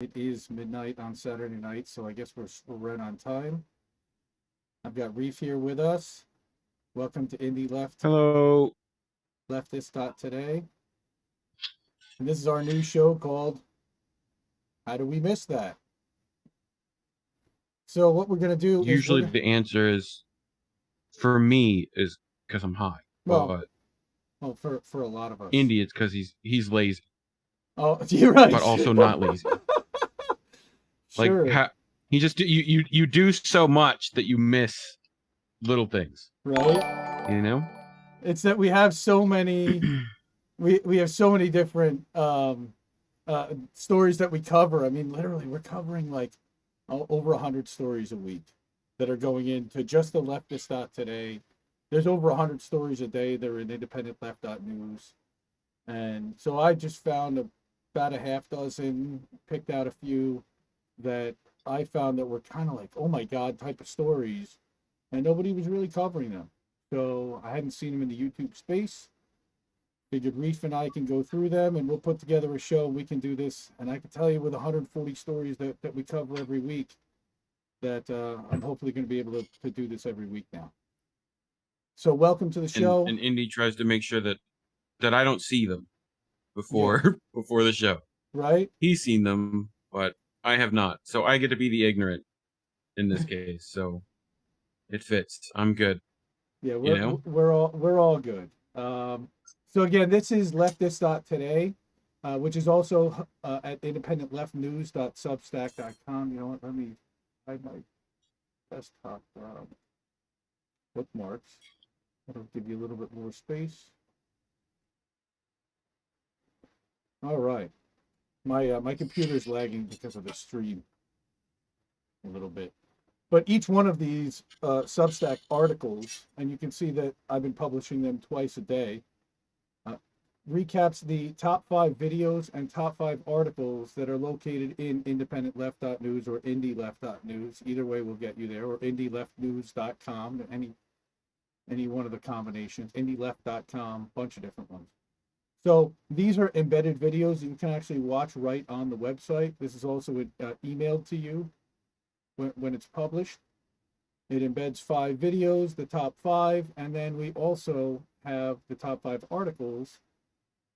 It is midnight on Saturday night, so I guess we're right on time. I've got Reef here with us. Welcome to Indie Left, Hello. Leftists.today. And this is our new show called How Do We Miss That? So what we're going to do is Usually the answer is, for me, is because I'm high. well, But for a lot of us. Indy, it's because he's lazy, Oh, you're right. but also not lazy. Sure. Like he just you do so much that you miss little things. Right? You know. It's that we have so many we have so many different stories that we cover. I mean, literally, we're covering like over 100 stories a week that are going into just the Leftist.today. There's over 100 stories a day that are in independentleft.news. And so I just found about a half dozen, picked out a few that I found that were kind of like, oh my God, type of stories. And nobody was really covering them. So I hadn't seen them in the YouTube space. Figured Reef and I can go through them and we'll put together a show. We can do this. And I can tell you with 140 stories that we cover every week that I'm hopefully going to be able to do this every week now. So welcome to the show. And Indy tries to make sure that I don't see them before before the show. Right? He's seen them, but I have not. So I get to be the ignorant in this case. So it fits. I'm good. Yeah, we're all good. So again, this is Leftist.today, which is also at independentleft.media.substack.com. You know what? Let me hide my desktop bookmarks. That'll give you a little bit more space. All right. My computer's lagging because of the stream a little bit. But each one of these Substack articles, and you can see that I've been publishing them twice a day, recaps the top 5 videos and top 5 articles that are located in independentleft.news or indieleft.news. Either way will get you there, or indieleftnews.com, any one of the combinations, indieleft.com, bunch of different ones. So these are embedded videos you can actually watch right on the website. This is also emailed to you when it's published. It embeds 5 videos, the top 5, and then we also have the top 5 articles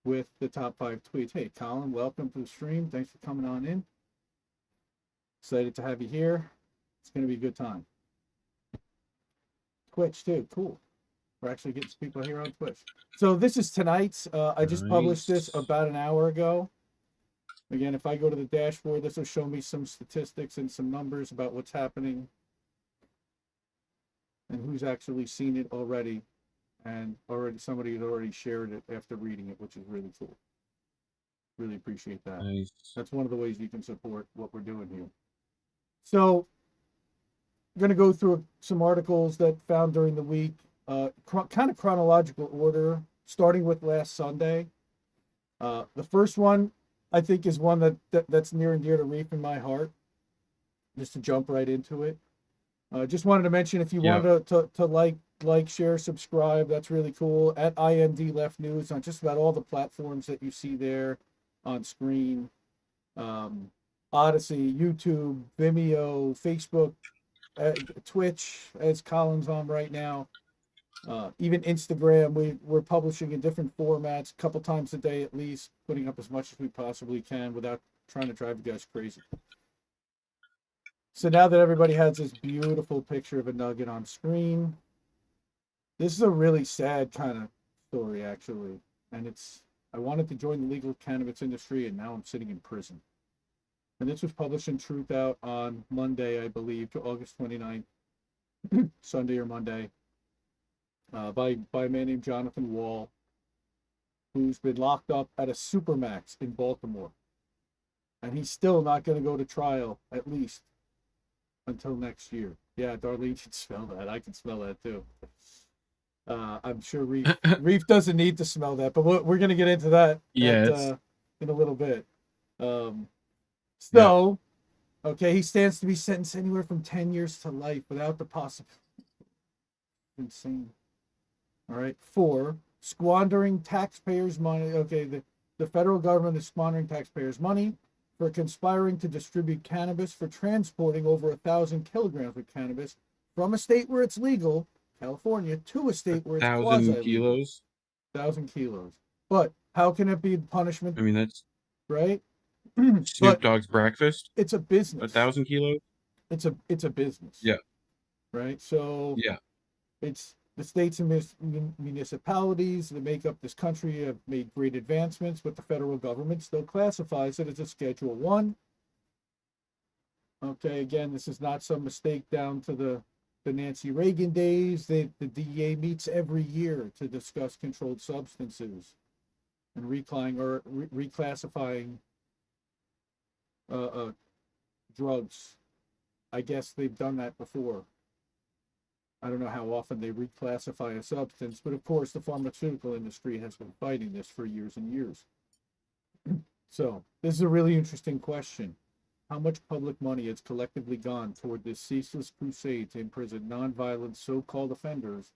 with the top 5 tweets. Hey, Colin, welcome to the stream. Thanks for coming on in. Excited to have you here. It's going to be a good time. Twitch too, cool. We're actually getting some people here on Twitch. So this is tonight's. I just published this about an hour ago. Again, if I go to the dashboard, this will show me some statistics and some numbers about what's happening and who's actually seen it already. And somebody had already shared it after reading it, which is really cool. Really appreciate that. Nice. That's one of the ways you can support what we're doing here. So I'm going to go through some articles that found during the week, kind of chronological order, starting with last Sunday. The first one, I think, is one that's near and dear to Reef in my heart, just to jump right into it. Just wanted to mention, if you wanted to like, share, subscribe, that's really cool. At IND Left News on just about all the platforms that you see there on screen. Odyssey, YouTube, Vimeo, Facebook, Twitch, as Colin's on right now. Even Instagram, we're publishing in different formats, a couple times a day at least, putting up as much as we possibly can without trying to drive you guys crazy. So now that everybody has this beautiful picture of a nugget on screen, this is a really sad kind of story, actually. And I wanted to join the legal cannabis industry, and now I'm sitting in prison. And this was published in Truthout on Monday, I believe, to August 29th, Sunday or Monday, by a man named Jonathan Wall, who's been locked up at a Supermax in Baltimore. And he's still not going to go to trial, at least until next year. Yeah, Darlene can smell that. I can smell that too. I'm sure Reef doesn't need to smell that, but we're going to get into that in a little bit. Okay, he stands to be sentenced anywhere from 10 years to life without the possibility. Insane. All right. 4, squandering taxpayers' money. Okay, the federal government is squandering taxpayers' money for conspiring to distribute cannabis for transporting over 1,000 kilograms of cannabis from a state where it's legal, California, to a state where it's 1,000 quasi-legal. kilos. 1,000 kilos. But how can it be punishment, I mean, that's right? Snoop But Dogg's breakfast. it's a business. 1,000 kilos. It's a business. Yeah. Right. So Yeah. it's the states and municipalities that make up this country have made great advancements, but the federal government still classifies it as a Schedule 1. Okay, again, this is not some mistake down to the Nancy Reagan days. The DEA meets every year to discuss controlled substances and reclassifying drugs. I guess they've done that before. I don't know how often they reclassify a substance, but of course the pharmaceutical industry has been fighting this for years and years. So this is a really interesting question. How much public money has collectively gone toward this ceaseless crusade to imprison nonviolent so-called offenders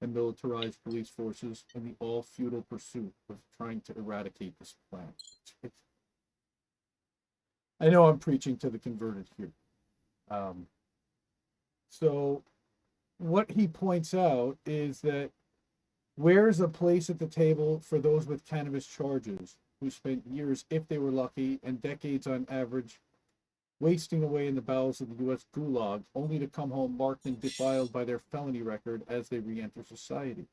and militarized police forces in the all-futile pursuit of trying to eradicate this plant? I know I'm preaching to the converted here. So what he points out is that where's a place at the table for those with cannabis charges who spent years, if they were lucky, and decades on average, wasting away in the bowels of the U.S. gulag, only to come home marked and defiled by their felony record as they re-enter society.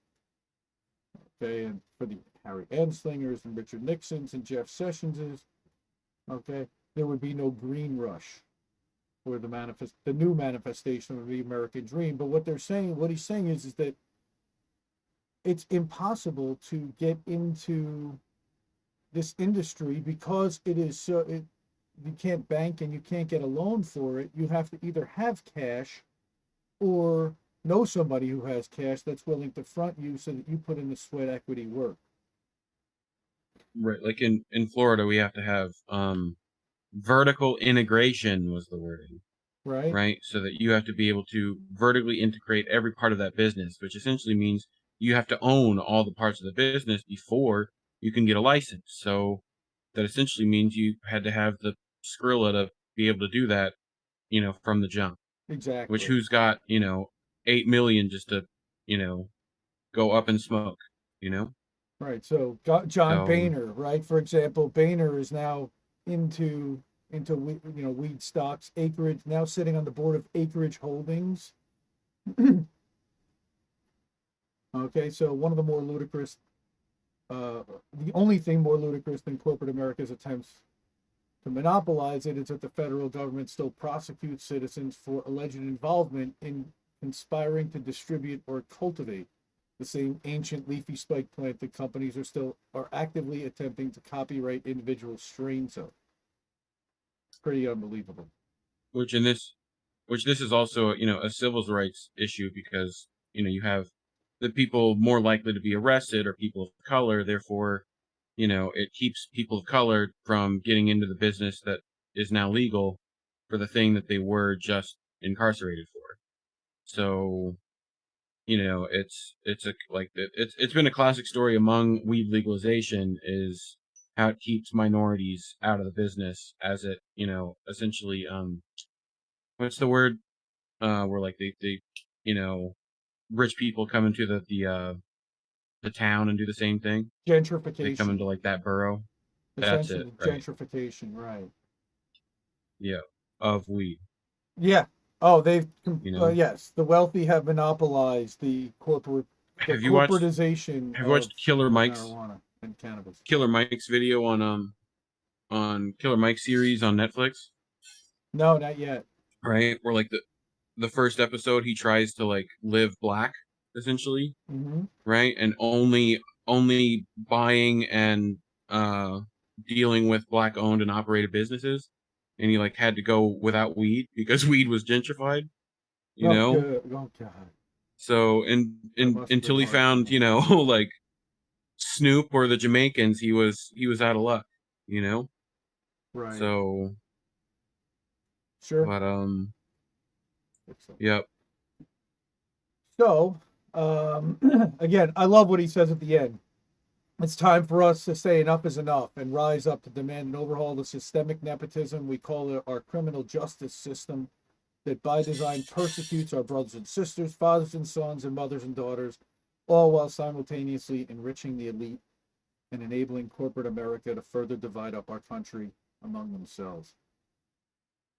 Okay, and for the Harry Anslingers and Richard Nixons and Jeff Sessionses, okay, there would be no green rush or the new manifestation of the American dream. But what he's saying is that it's impossible to get into this industry because you can't bank and you can't get a loan for it. You have to either have cash or know somebody who has cash that's willing to front you so that you put in the sweat equity work. Right. Like in Florida, we have to have vertical integration was the wording. Right. Right. So that you have to be able to vertically integrate every part of that business, which essentially means you have to own all the parts of the business before you can get a license. So that essentially means you had to have the Skrilla to be able to do that, from the jump. Exactly. Which who's got, 8 million just to, go up in smoke, Right. So John Boehner, right? For example, Boehner is now into weed stocks, Acreage, now sitting on the board of Acreage Holdings. Okay, so one of the more ludicrous, the only thing more ludicrous than corporate America's attempts to monopolize it is that the federal government still prosecutes citizens for alleged involvement in conspiring to distribute or cultivate the same ancient leafy spike plant that companies are actively attempting to copyright individual strains of. It's pretty unbelievable. Which this is also, a civil rights issue because, you have the people more likely to be arrested are people of color. Therefore, it keeps people of color from getting into the business that is now legal for the thing that they were just incarcerated for. So, it's been a classic story among weed legalization is how it keeps minorities out of the business as it, essentially, what's the word? Where like they rich people come into the town and do the same thing. Gentrification. They come into like that borough. That's it, right? Gentrification, right? Yeah, of weed. Yeah. Oh, yes, the wealthy have monopolized the corporatization have you watched Killer Mike's marijuana and cannabis. Killer Mike's video on Killer Mike's series on Netflix? No, not yet. Right, where like the first episode he tries to like live black essentially, right, and only buying and dealing with black owned and operated businesses, and he like had to go without weed because weed was gentrified, Oh God. So until he found like Snoop or the Jamaicans, he was out of luck, Right. So sure. But yep. So again, I love what he says at the end. It's time for us to say enough is enough and rise up to demand an overhaul of the systemic nepotism we call it our criminal justice system that by design persecutes our brothers and sisters, fathers and sons, and mothers and daughters, all while simultaneously enriching the elite and enabling corporate America to further divide up our country among themselves.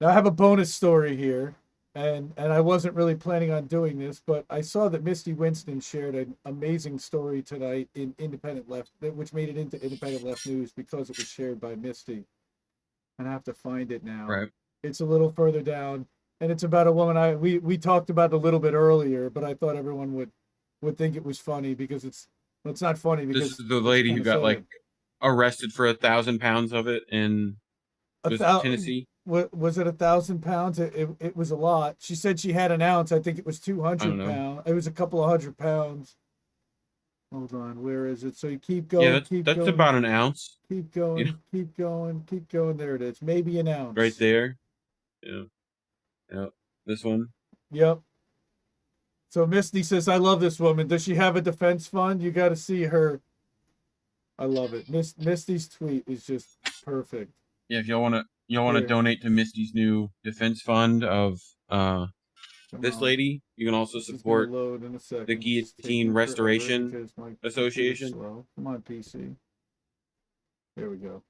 Now, I have a bonus story here, and I wasn't really planning on doing this, but I saw that Misty Winston shared an amazing story tonight in Independent Left, which made it into Independent Left News because it was shared by Misty. And I have to find it now. Right. It's a little further down, and it's about a woman we talked about a little bit earlier, but I thought everyone would think it was funny because it's not funny This because is the it's lady kind who of got sad. like arrested for 1,000 pounds of it in was it Tennessee? Was it 1,000 pounds? It was a lot. She said she had an ounce. I think it was I don't 200 know. pounds. It was a couple of 100 pounds. Hold on, where is it? So you keep Yeah, going, keep that's going, about an ounce. keep You know, going, keep going, keep going. There it is. Maybe an right ounce. there. Yeah. Yeah. This one. Yep. So Misty says, I love this woman. Does she have a defense fund? You got to see her. I love it. Misty's tweet is just perfect. Yeah, if y'all want to Here, donate to Misty's new defense fund of come this on. lady, you can also This is going to support load in a the second. This is Guillotine taking forever Restoration because my computer's Association. slow. Come on, PC. There we go.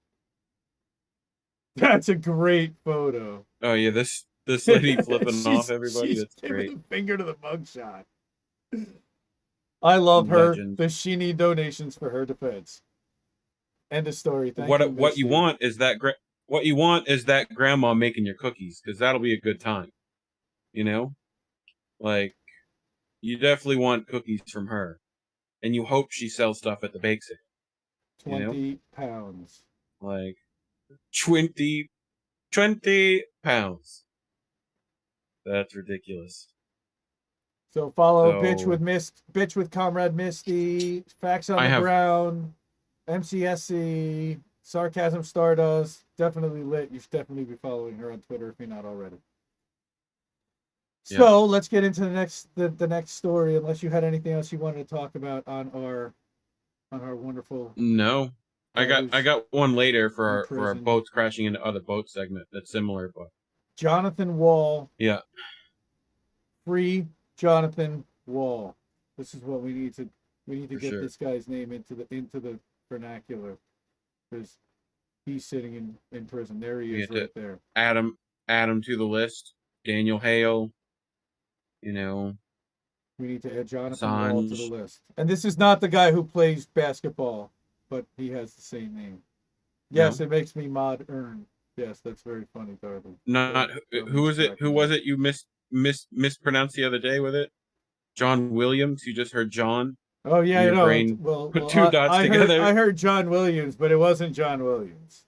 That's a great photo. Oh yeah, this lady flipping off everybody. She's That's giving great. the finger to the mugshot. I love her. Legend. Does she need donations for her defense? End of story. Thank you, What you Misty. want is what you want is that grandma making your cookies, because that'll be a good time. You know, like you definitely want cookies from her, and you hope she sells stuff at the bake sale. You know, 20 pounds. like 20 pounds. That's ridiculous. So follow So bitch with Comrade Misty, Facts on I the have Ground, MCSC, Sarcasm Stardust. Definitely lit. You should definitely be following her on Twitter if you're not already. yeah. So let's get into the next story. Unless you had anything else you wanted to talk about on our wonderful No, I who's got one later for in our prison. boats crashing into other boats segment that's similar, but Jonathan Wall. yeah, Free Jonathan Wall. This is what we need to for get sure. this guy's name into the vernacular because he's sitting in prison. There he We is get to right there. add him to the list. Daniel Hale, you know, We need to add Jonathan Wall to the Assange. list. And this is not the guy who plays basketball, but he has the same name. Yes, No, it makes me mod earn. Yes, that's very funny, Darby. not who Darby's was it? Who cracking was up. it? You mispronounced the other day with it. John Williams. You just heard John, Oh yeah, and I your know. brain put two I, dots I heard together. John Williams, but it wasn't John Williams.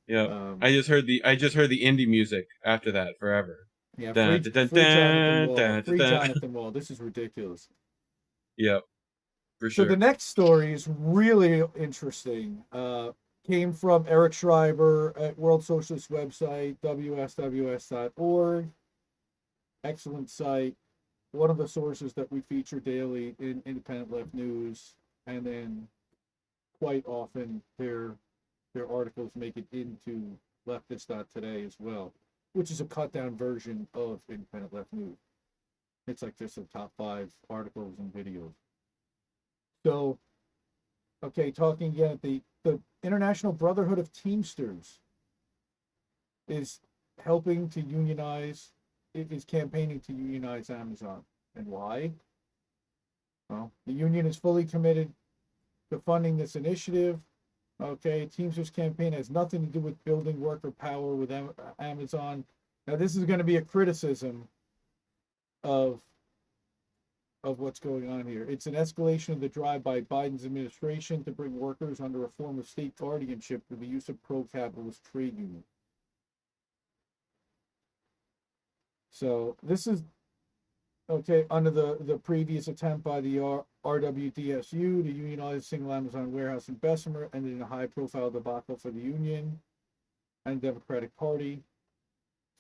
Yeah, Um, I just heard the indie music after that forever. Yeah, Dun, dun, dun, free Jonathan dun, Wall. dun, dun, Free dun. Jonathan Wall. This is ridiculous. Yep, for So the sure. next story is really interesting. Came from Eric Schreiber at World Socialist website, wsws.org. Excellent site. One of the sources that we feature daily in Independent Left News. And then quite often their articles make it into Leftists.today as well, which is a cut down version of Independent Left News. It's like just the top 5 articles and videos. So, okay, talking again, the International Brotherhood of Teamsters is helping to unionize, is campaigning to unionize Amazon. And why? Well, the union is fully committed to funding this initiative. Okay, Teamsters campaign has nothing to do with building worker power with Amazon. Now, this is going to be a criticism of what's going on here. It's an escalation of the drive by Biden's administration to bring workers under a form of state guardianship with the use of pro-capitalist trade unions. So this is, okay, under the previous attempt by the RWDSU to unionize a single Amazon warehouse in Bessemer, ended in a high-profile debacle for the union and the Democratic Party.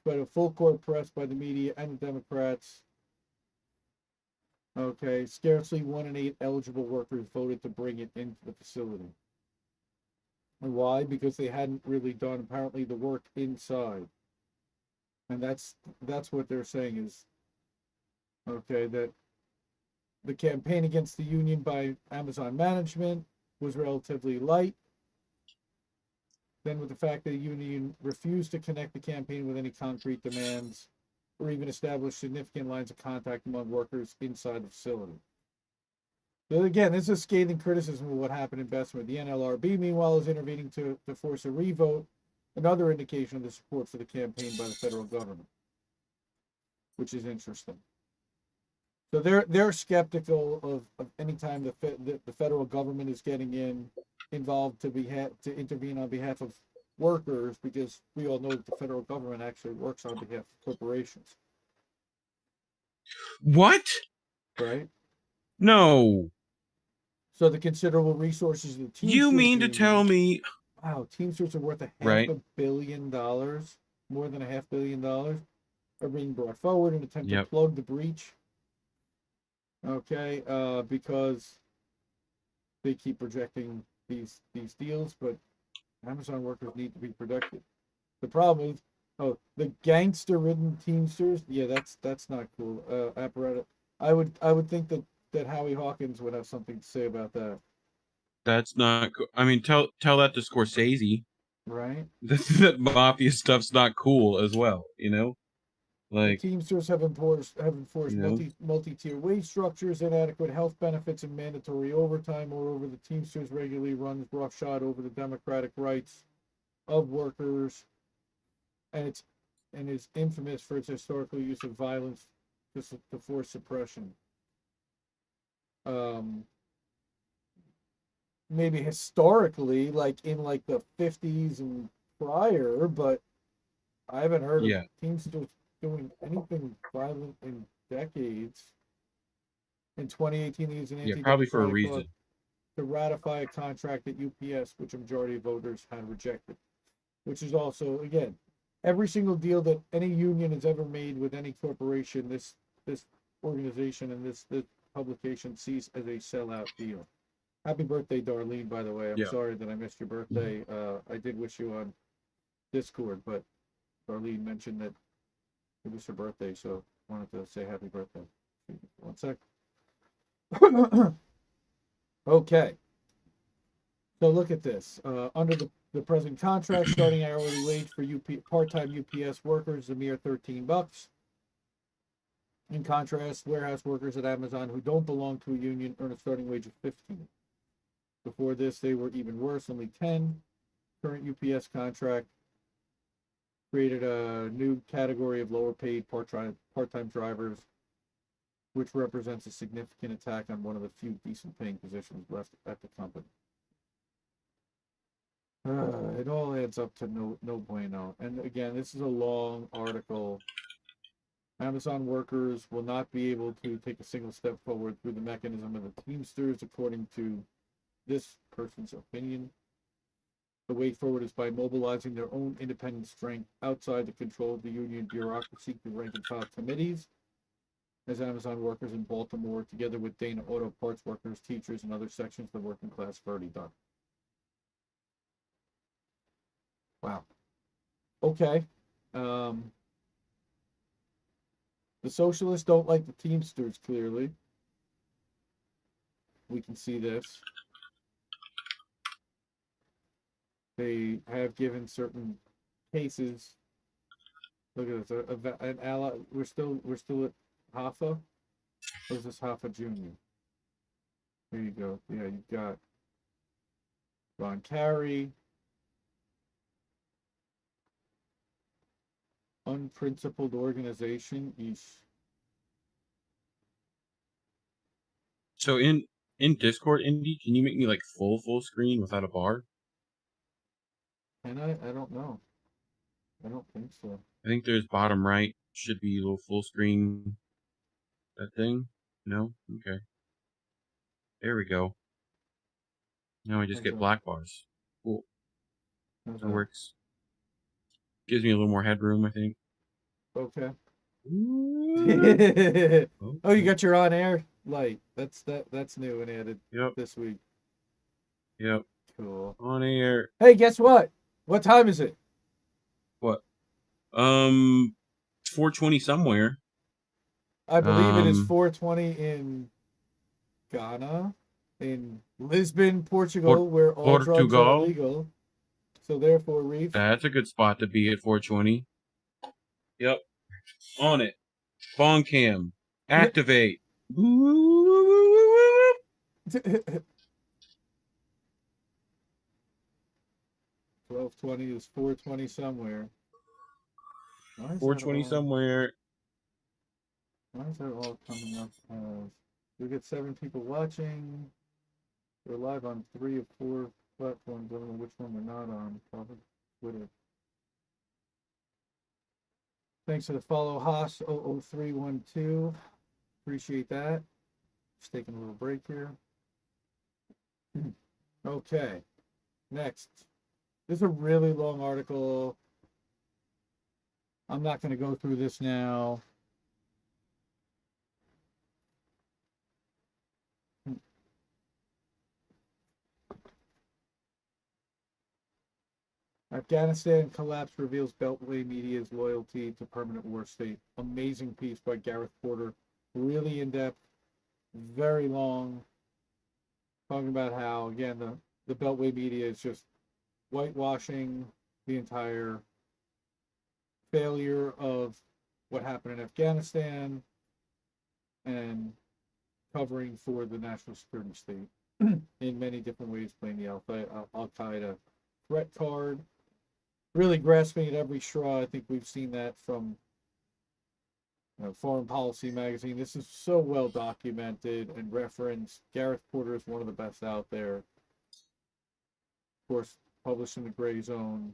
Despite a full court press by the media and the Democrats, Okay, scarcely 1 in 8 eligible workers voted to bring it into the facility. And why? Because they hadn't really done apparently the work inside. And that's what they're saying is, okay, that the campaign against the union by Amazon management was relatively light. Then with the fact that the union refused to connect the campaign with any concrete demands or even establish significant lines of contact among workers inside the facility. So again, this is scathing criticism of what happened in Bessemer. The NLRB, meanwhile, is intervening to force a revote, another indication of the support for the campaign by the federal government, which is interesting. So they're skeptical of any time the federal government is getting involved to intervene on behalf of workers, because we all know that the federal government actually works on behalf of corporations. What? Right? No. So the considerable resources of the Teamsters You mean to tell me? wow, Teamsters are worth Right. $500 million, more than $500 million, are being brought forward in an attempt to plug the breach. Okay, because they keep rejecting these deals, but Amazon workers need to be protected. The problem is, the gangster-ridden Teamsters. Yeah, that's not cool. Apparatus. I would think that Howie Hawkins would have something to say about that. That's not cool. I mean, tell that to Scorsese. Right? That mafia stuff's not cool as well, you know? The Like, Teamsters have enforced you know? multi-tier wage structures, inadequate health benefits, and mandatory overtime. Moreover, the Teamsters regularly runs roughshod over the democratic rights of workers, and is infamous for its historical use of violence to force suppression. Maybe historically, like in like the 50s and prior, but I haven't heard of Teamsters doing anything violent in decades. In 2018, they used an probably for a anti-democratic law reason. to ratify a contract at UPS, which a majority of voters had rejected. Which is also, again, every single deal that any union has ever made with any corporation, this organization and this publication sees as a sellout deal. Happy birthday, Darlene, by the way. I'm sorry that I missed your birthday. I did wish you on Discord, but Darlene mentioned that it was her birthday, so I wanted to say happy birthday. 1 sec. Okay. So look at this. Under the present contract, starting hourly wage for part-time UPS workers is a mere $13. In contrast, warehouse workers at Amazon who don't belong to a union earn a starting wage of $15. Before this, they were even worse, only $10. Current UPS contract created a new category of lower paid part-time drivers, which represents a significant attack on one of the few decent paying positions left at the company. It all adds up to no bueno. And again, this is a long article. Amazon workers will not be able to take a single step forward through the mechanism of the Teamsters, according to this person's opinion. The way forward is by mobilizing their own independent strength outside the control of the union bureaucracy through rank and file committees, as Amazon workers in Baltimore, together with Dana Auto Parts workers, teachers, and other sections of the working class, have already done. Wow. Okay. The socialists don't like the Teamsters, clearly. We can see this. They have given certain cases. Look at this. An ally. We're still at Hoffa. Or is this Hoffa Jr.? There you go. Yeah, you've got Ron Carey. Unprincipled organization. So in Discord, Indy, can you make me like full screen without a bar? Can I? I don't know. I don't think so. I think there's bottom right should be a little full screen. That thing? No? Okay. There we go. Now I just get black bars. Cool. That works. Gives me a little more headroom, I think. Okay. Oh, you got your on air? light. That's new and added Yep. this week. Yep. Cool. On air. Hey, guess what? What time is it? What? 4:20 somewhere. I believe it is 4:20 in Ghana, in Lisbon, Portugal, where all drugs are Portugal. illegal. So therefore, Reef. That's a good spot to be at 4:20. Yep. On it. Bong cam. Activate. 12:20 is 4:20 somewhere. Why is that 4:20 all? somewhere. Why is that all coming up as? We get 7 people watching. We're live on 3 of 4 platforms. I don't know which one we're not on. Probably Twitter. Thanks for the follow, Haas00312. Appreciate that. Just taking a little break here. Okay. Next. This is a really long article. I'm not going to go through this now. Afghanistan collapse reveals Beltway media's loyalty to permanent war state. Amazing piece by Gareth Parter. Really in-depth, very long. Talking about how, again, the Beltway media is just whitewashing the entire failure of what happened in Afghanistan and covering for the national security state in many different ways, playing the Al-Qaeda threat card, really grasping at every straw. I think we've seen that from Foreign Policy magazine. This is so well documented and referenced. Gareth Parter is one of the best out there. Of course, published in the Grayzone.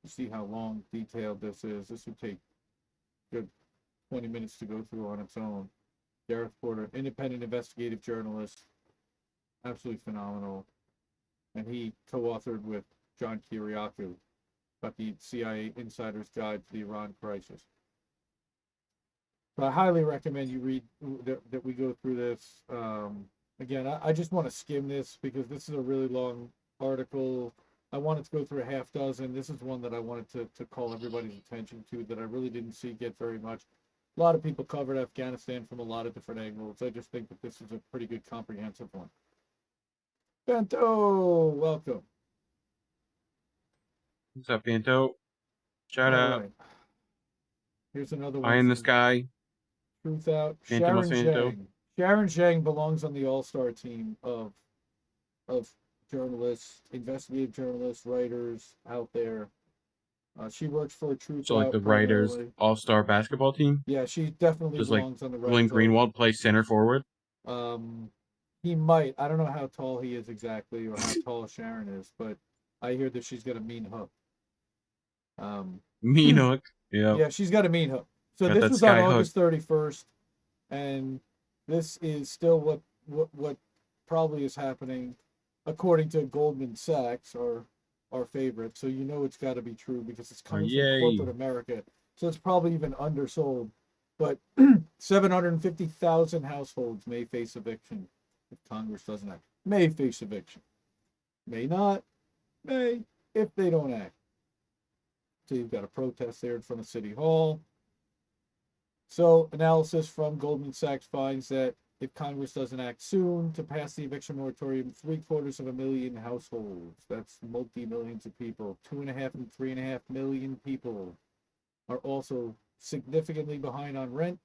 You see how long, detailed this is. This would take a good 20 minutes to go through on its own. Gareth Parter, independent investigative journalist, absolutely phenomenal. And he co-authored with John Kiriakou about the CIA Insider's Guide to the Iran Crisis. So I highly recommend you read that we go through this. Again, I just want to skim this because this is a really long article. I wanted to go through a half dozen. This is one that I wanted to call everybody's attention to that I really didn't see get very much. A lot of people covered Afghanistan from a lot of different angles. I just think that this is a pretty good comprehensive one. Bento, welcome. What's up, Bento? Shout out. Right. Here's another one. Eye in the sky. Truthout. Bento Sharon Monsanto. Zhang. Sharon Zhang belongs on the all-star team of journalists, investigative journalists, writers out there. She works for Truthout. So like the Writers All-Star basketball team? Yeah, she definitely Does belongs on the Glenn Writers. Greenwald play center forward? He might. I don't know how tall he is exactly or how tall Sharon is, but I hear that she's got a mean hook. Mean hook. Yeah. Yeah, she's got a mean hook. So Got this that was on sky August 31st, and this is still what probably is happening according to Goldman Sachs, our favorite. So you know it's got to be true because it's coming from corporate America. So it's probably even undersold. But 750,000 households may face eviction if Congress doesn't act. May face eviction. May not. May if they don't act. So you've got a protest there in front of City Hall. So analysis from Goldman Sachs finds that if Congress doesn't act soon to pass the eviction moratorium, 750,000 households, that's multi-millions of people, 2.5 and 3.5 million people are also significantly behind on rent,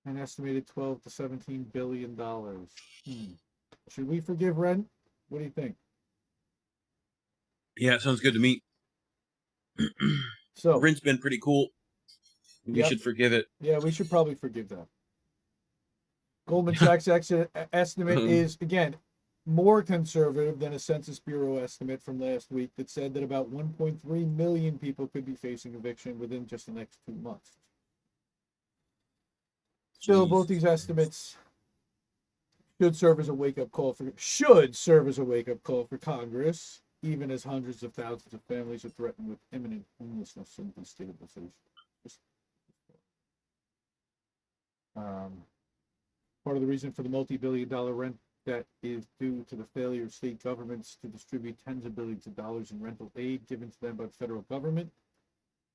an estimated $12 to $17 billion. Should we forgive rent? What do you think? Yeah, sounds good to me. So Rent's been pretty cool. We should forgive it. Yeah, we should probably forgive that. Goldman Sachs estimate is, again, more conservative than a Census Bureau estimate from last week that said that about 1.3 million people could be facing eviction within just the next 2 months. Still, both these estimates should serve as a wake-up call for Congress, even as hundreds of thousands of families are threatened with imminent homelessness and destabilization. Um, Part of the reason for the multi-billion-dollar rent debt is due to the failure of state governments to distribute tens of billions of dollars in rental aid given to them by the federal government.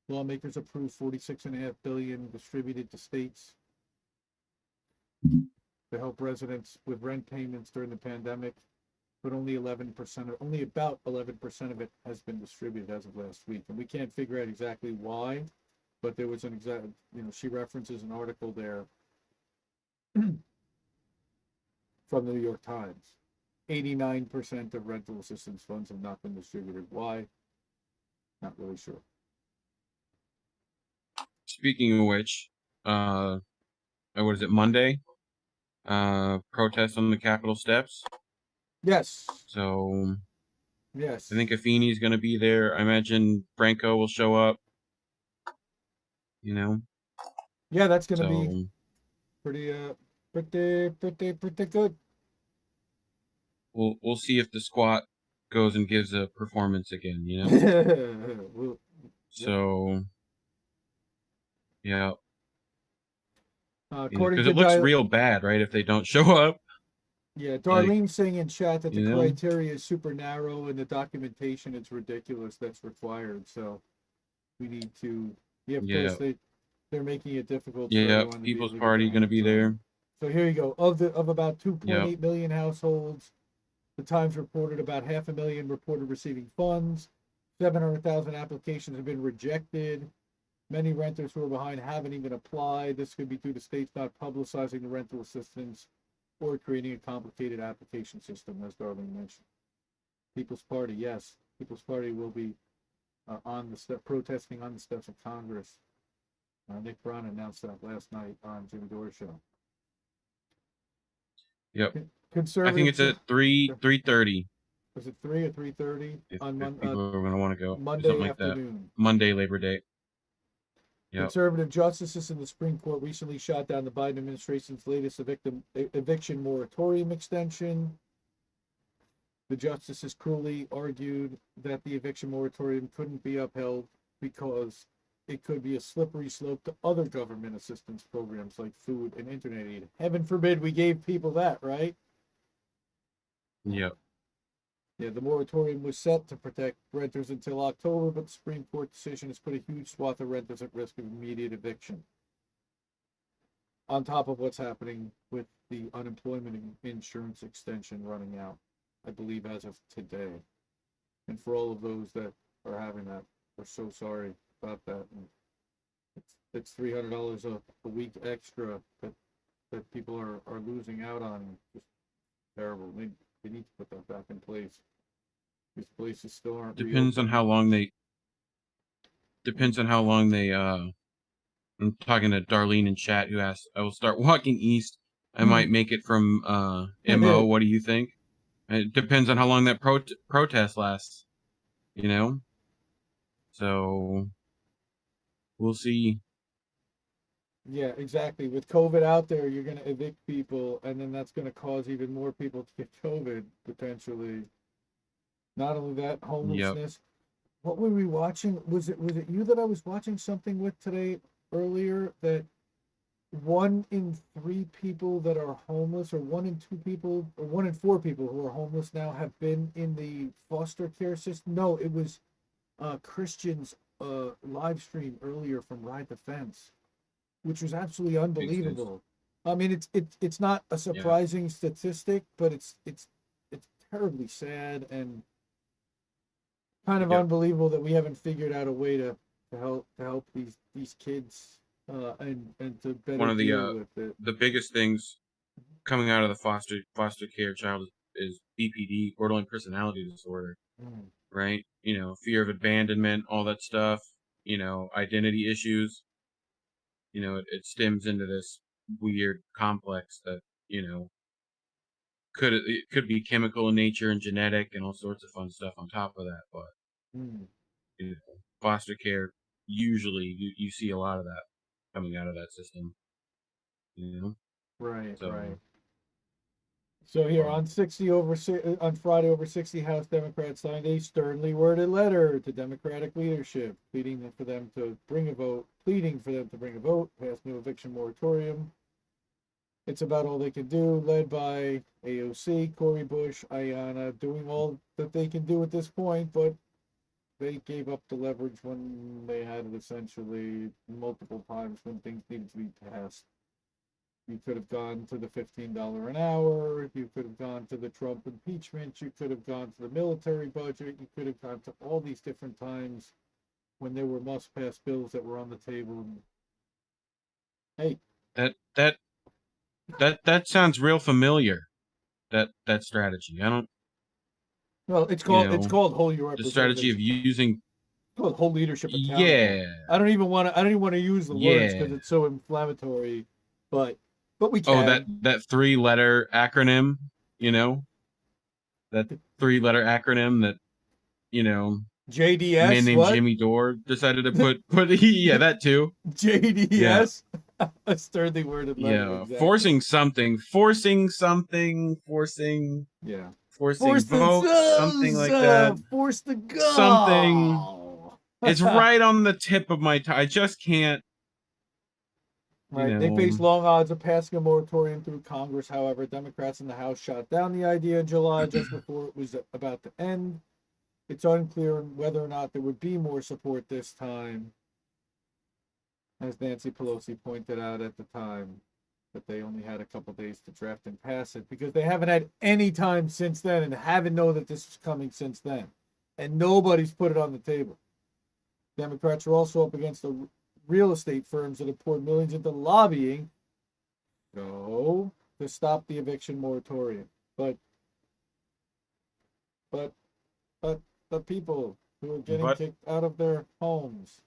Lawmakers approved $46.5 billion distributed to states to help residents with rent payments during the pandemic, but only about 11% of it has been distributed as of last week. And we can't figure out exactly why, but there was an exact, she references an article there from the New York Times. 89% of rental assistance funds have not been distributed. Why? Not really sure. Speaking of which, what is it, Monday? Protest on the Capitol steps. Yes. So Yes. I think Afeni's going to be there. I imagine Franco will show up. Yeah, that's going to be So pretty good. we'll see if the squat goes and gives a performance again. Well, So yeah, according because to it looks real bad, right? If they don't show up, like Darlene saying in chat that the you know, criteria is super narrow and the documentation is ridiculous that's required. So we need to, of yeah, course they're making it difficult for yeah. everyone to be able People's to get Party their going to hands be on it. there. So here you go. Of about Yep. 2.8 million households, the Times reported about 500,000 reported receiving funds. 700,000 applications have been rejected. Many renters who are behind haven't even applied. This could be due to states not publicizing the rental assistance or creating a complicated application system, as Darlene mentioned. People's Party, yes. People's Party will be protesting on the steps of Congress. Nick Brown announced that last night on Jimmy Dore's show. Yep. I think Conservative. it's at 3:30. Was it 3 or 3:30 If on people are going to want to go, something Monday like that. afternoon? Monday, Labor Day. Yep. Conservative justices in the Supreme Court recently shot down the Biden administration's latest eviction moratorium extension. The justices cruelly argued that the eviction moratorium couldn't be upheld because it could be a slippery slope to other government assistance programs like food and internet aid. Heaven forbid we gave people that, right? Yep. Yeah, the moratorium was set to protect renters until October, but the Supreme Court decision has put a huge swath of renters at risk of immediate eviction. On top of what's happening with the unemployment insurance extension running out, I believe as of today. And for all of those that are having that, we're so sorry about that. And it's $300 a week extra that people are losing out on. Just terrible. They need to put that back in place. These places still aren't Depends on reopened. how long they. I'm talking to Darlene in chat who asked, I will start walking east. I might make it from MO. What do you think? It depends on how long that protest lasts, So we'll see. Yeah, exactly. With COVID out there, you're going to evict people, and then that's going to cause even more people to get COVID potentially. Not only that, Yep. homelessness. What were we watching? Was it you that I was watching something with today earlier that 1 in 3 people that are homeless, or 1 in 2 people, or 1 in 4 people who are homeless now have been in the foster care system? No, it was Christian's live stream earlier from Ride the Fence, which was absolutely unbelievable. I mean, it's not a surprising statistic, but it's terribly sad and kind of unbelievable that we haven't figured out a way to help these kids and to better One of deal with it. the biggest things coming out of the foster care child is BPD, borderline personality disorder, right? Fear of abandonment, all that stuff. Identity issues. It stems into this weird complex that it could be chemical in nature and genetic and all sorts of fun stuff on top of that. But foster care, usually you see a lot of that coming out of that system. Right. So, Right. So here on Friday, over 60 House Democrats signed a sternly worded letter to Democratic leadership, pleading for them to bring a vote, pass new eviction moratorium. It's about all they can do, led by AOC, Cori Bush, Ayanna, doing all that they can do at this point, but they gave up the leverage when they had it essentially multiple times when things needed to be passed. You could have gone to the $15 an hour. You could have gone to the Trump impeachment. You could have gone to the military budget. You could have gone to all these different times when there were must-pass bills that were on the table. Hey, That sounds real familiar. That strategy. I don't, well, it's called hold your the strategy representatives. of using. It's called hold leadership accountable. Yeah, I don't even want to use the words yeah. because it's so inflammatory, but we Oh, can. that 3-letter acronym. That 3-letter acronym that a man JDS, named what? Jimmy Dore decided to put. Yeah, that too. Yeah, JDS, a sternly worded letter, yeah. exactly. Forcing something, forcing Yeah. Force the votes, something like that. force the Something. go. It's right on the tip of my tongue. I just can't. Right. They face long odds of passing a moratorium through Congress. However, Democrats in the House shot down the idea in July just before it was about to end. It's unclear whether or not there would be more support this time, as Nancy Pelosi pointed out at the time, that they only had a couple days to draft and pass it because they haven't had any time since then and haven't known that this is coming since then. And nobody's put it on the table. Democrats are also up against the real estate firms that have poured millions into lobbying to stop the eviction moratorium. But the people who are getting But kicked out of their homes.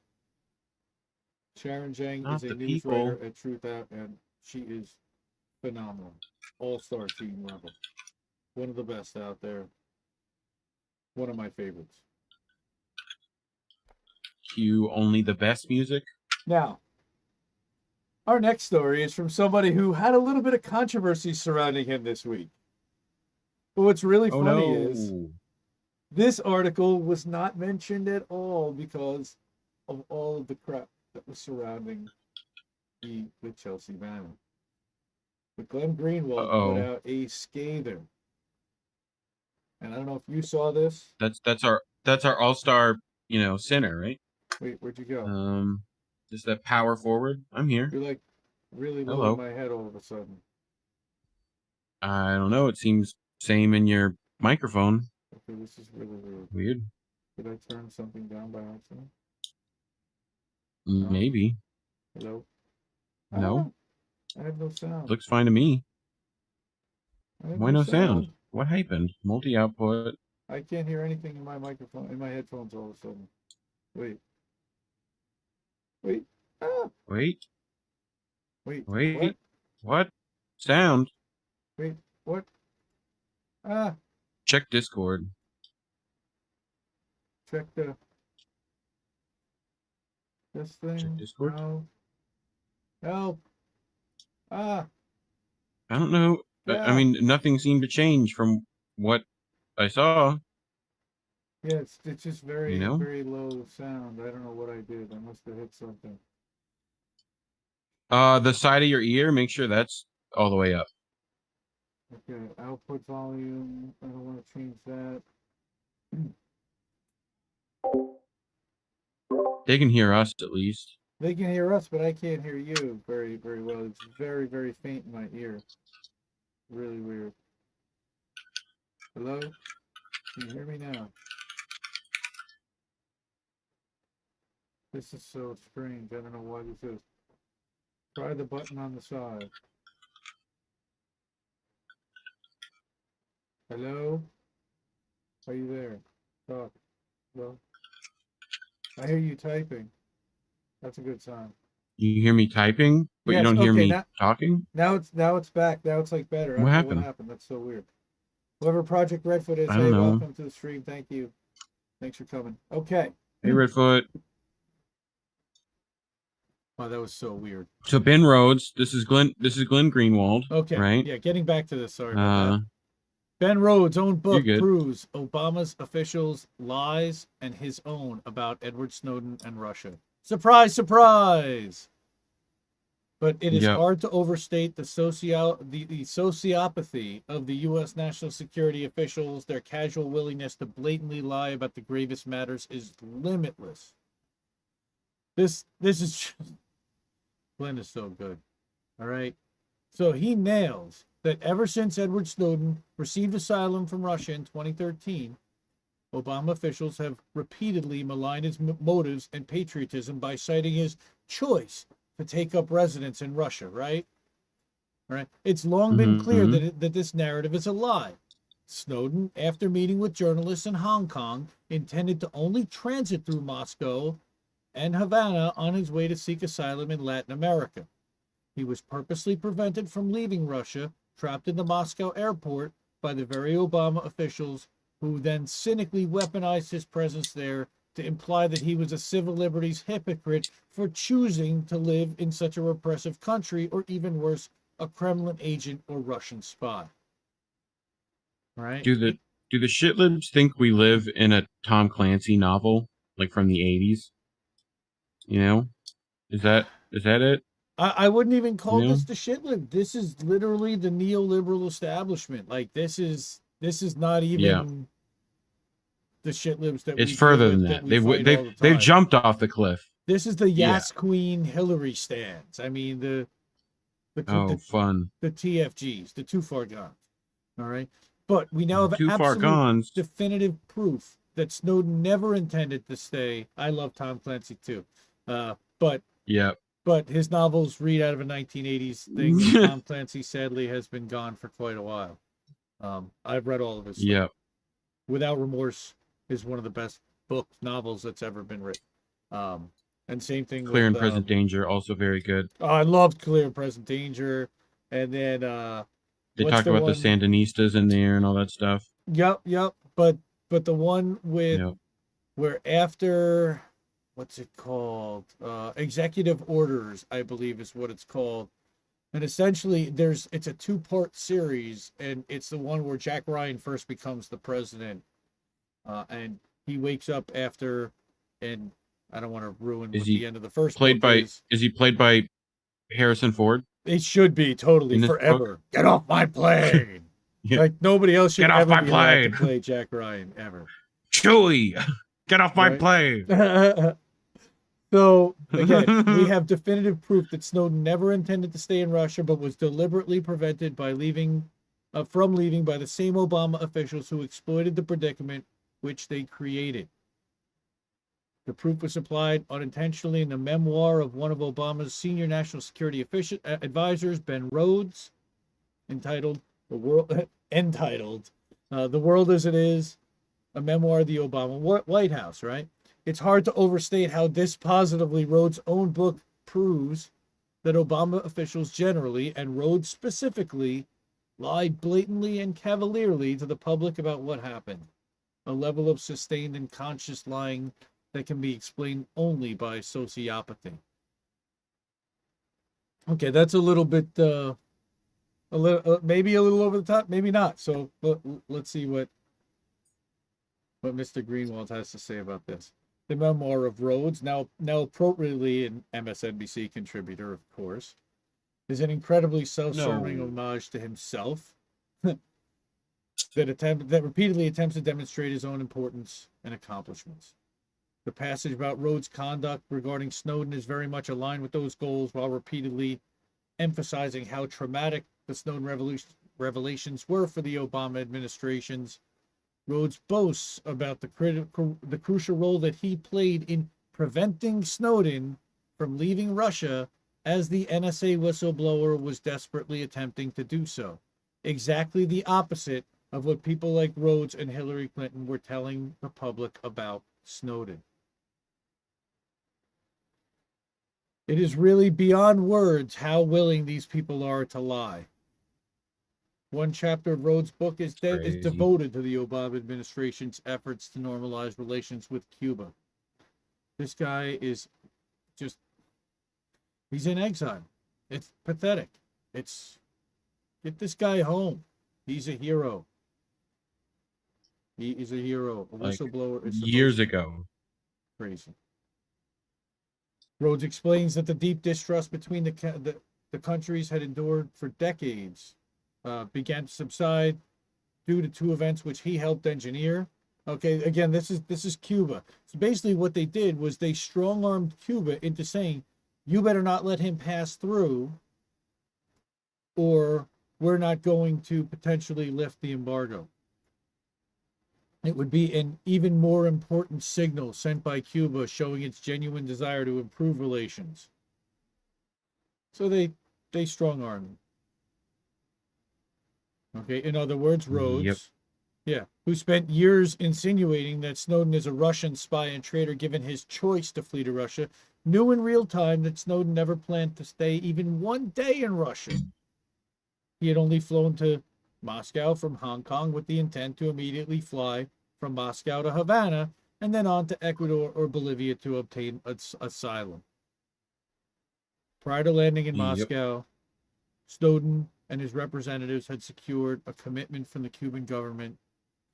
Sharon Zhang not is a the news people. writer at Truthout, and she is phenomenal. All-star team level. One of the best out there. One of my favorites. Cue only the best music. Now, our next story is from somebody who had a little bit of controversy surrounding him this week. But what's really Oh funny is no. this article was not mentioned at all because of all of the crap that was surrounding the Chelsea banner. But Glenn Greenwald put Uh-oh. out a scather. And I don't know if you saw this. That's our all-star, center, right? Wait, where'd you go? Just that power forward. I'm here. You're like really low in Hello. my head all of a sudden. I don't know. It seems same in your microphone. Okay, this is really weird. Weird. Did I turn something down by accident? No? Maybe. Hello? No. I have no sound. Looks fine to me. I have Why no no sound. sound? What happened? Multi-output. I can't hear anything in my microphone, in my headphones all of a sudden. Wait. Wait. Ah! Wait. Wait. Wait. What? Sound? Wait. What? Ah! Check Discord. Check this thing. Check Discord. No. Help. Ah! I don't know. Yeah. I mean, nothing seemed to change from what I saw. Yeah, it's just very, You know? very low sound. I don't know what I did. I must have hit something. The side of your ear, make sure that's all the way up. Okay, output volume. I don't want to change that. They can hear us at least. They can hear us, but I can't hear you very, very well. It's very, very faint in my ear. Really weird. Hello? Can you hear me now? This is so strange. I don't know why this is. Try the button on the side. Hello? Are you there? Talk. Hello? I hear you typing. That's a good sign. You hear me typing, but you Yes, don't hear okay, me talking? Now it's back. Now it's like better. I What don't know happened? what happened. That's so weird. Whoever Project Redfoot is, I hey, don't know. welcome to the stream. Thank you. Thanks for coming. Okay. Hey, Redfoot. Wow, that was so weird. So Ben Rhodes, this is Glenn Greenwald. Okay. Right? Yeah, getting back to this. Sorry about that. Ben Rhodes' own book proves Obama's officials' lies and his own about Edward Snowden and Russia. Surprise, surprise! but it is Yep. hard to overstate the sociopathy of the U.S. national security officials. Their casual willingness to blatantly lie about the gravest matters is limitless. This is just, Glenn is so good. All right. So he nails that ever since Edward Snowden received asylum from Russia in 2013, Obama officials have repeatedly maligned his motives and patriotism by citing his choice to take up residence in Russia, right? Right. It's long been clear that this narrative is a lie. Snowden, after meeting with journalists in Hong Kong, intended to only transit through Moscow and Havana on his way to seek asylum in Latin America. He was purposely prevented from leaving Russia, trapped in the Moscow airport by the very Obama officials, who then cynically weaponized his presence there to imply that he was a civil liberties hypocrite for choosing to live in such a repressive country, or even worse, a Kremlin agent or Russian spy. Right? Do the shitlibs think we live in a Tom Clancy novel, like from the 80s? You know, is that it? I wouldn't even call You know? this the shitlib. This is literally the neoliberal establishment. Like this is not Yeah, even the shitlibs that it's we deal further than with, that that. we fight all the They've time. jumped off the cliff. This is the Yeah. Yas Queen Hillary stands. I mean the Fun. the TFGs, the too far gone. All right. But we now have Too far absolute gone. definitive proof that Snowden never intended to stay. I love Tom Clancy too. But Yeah. But his novels read out of a 1980s thing, and Tom Clancy sadly has been gone for quite a while. I've read all of his stuff. Yeah. Without Remorse is one of the best book novels that's ever been written. And same thing Clear with and Present Danger, also very good. I loved Clear and Present Danger. And then They talk about the Sandinistas in there and all that stuff. Yep. But the one with where after, what's it called? Executive Orders, I believe is what it's called. And essentially it's a 2-part series, and it's the one where Jack Ryan first becomes the president. And he wakes up after, and I don't want to ruin what the end of the first book is. Is he played by Harrison Ford? It should be totally forever. Book? Get off my plane. Like nobody else should ever be allowed to play Jack Ryan ever. Chewie, get off my plane. So again, we have definitive proof that Snowden never intended to stay in Russia, but was deliberately prevented by from leaving by the same Obama officials who exploited the predicament which they created. The proof was supplied unintentionally in the memoir of one of Obama's senior national security advisors, Ben Rhodes, entitled "The World as It Is," a memoir of the Obama White House. Right? It's hard to overstate how dispositively Rhodes' own book proves that Obama officials generally, and Rhodes specifically, lied blatantly and cavalierly to the public about what happened. A level of sustained and conscious lying that can be explained only by sociopathy. Okay, that's a little bit, maybe a little over the top, maybe not. So let's see what Mr. Greenwald has to say about this. The memoir of Rhodes, now appropriately an MSNBC contributor, of course, is an incredibly self-serving homage to himself that repeatedly attempts to demonstrate his own importance and accomplishments. The passage about Rhodes' conduct regarding Snowden is very much aligned with those goals, while repeatedly emphasizing how traumatic the Snowden revelations were for the Obama administrations. Rhodes boasts about the crucial role that he played in preventing Snowden from leaving Russia, as the NSA whistleblower was desperately attempting to do so. Exactly the opposite of what people like Rhodes and Hillary Clinton were telling the public about Snowden. It is really beyond words how willing these people are to lie. One chapter of Rhodes' book is devoted to the Obama administration's efforts to normalize relations with Cuba. This guy is just, he's in exile. It's pathetic. Get this guy home. He's a hero. He is a hero. A whistleblower is years ago. Crazy. Rhodes explains that the deep distrust between the countries had endured for decades began to subside due to two events which he helped engineer. Okay, again, this is Cuba. So basically what they did was they strong-armed Cuba into saying, you better not let him pass through, or we're not going to potentially lift the embargo. It would be an even more important signal sent by Cuba showing its genuine desire to improve relations. So they strong-armed him. Okay, in other words, Yep. Rhodes, who spent years insinuating that Snowden is a Russian spy and traitor given his choice to flee to Russia, knew in real time that Snowden never planned to stay even one day in Russia. He had only flown to Moscow from Hong Kong with the intent to immediately fly from Moscow to Havana and then on to Ecuador or Bolivia to obtain asylum. Prior to landing in Moscow, Snowden and his representatives had secured a commitment from the Cuban government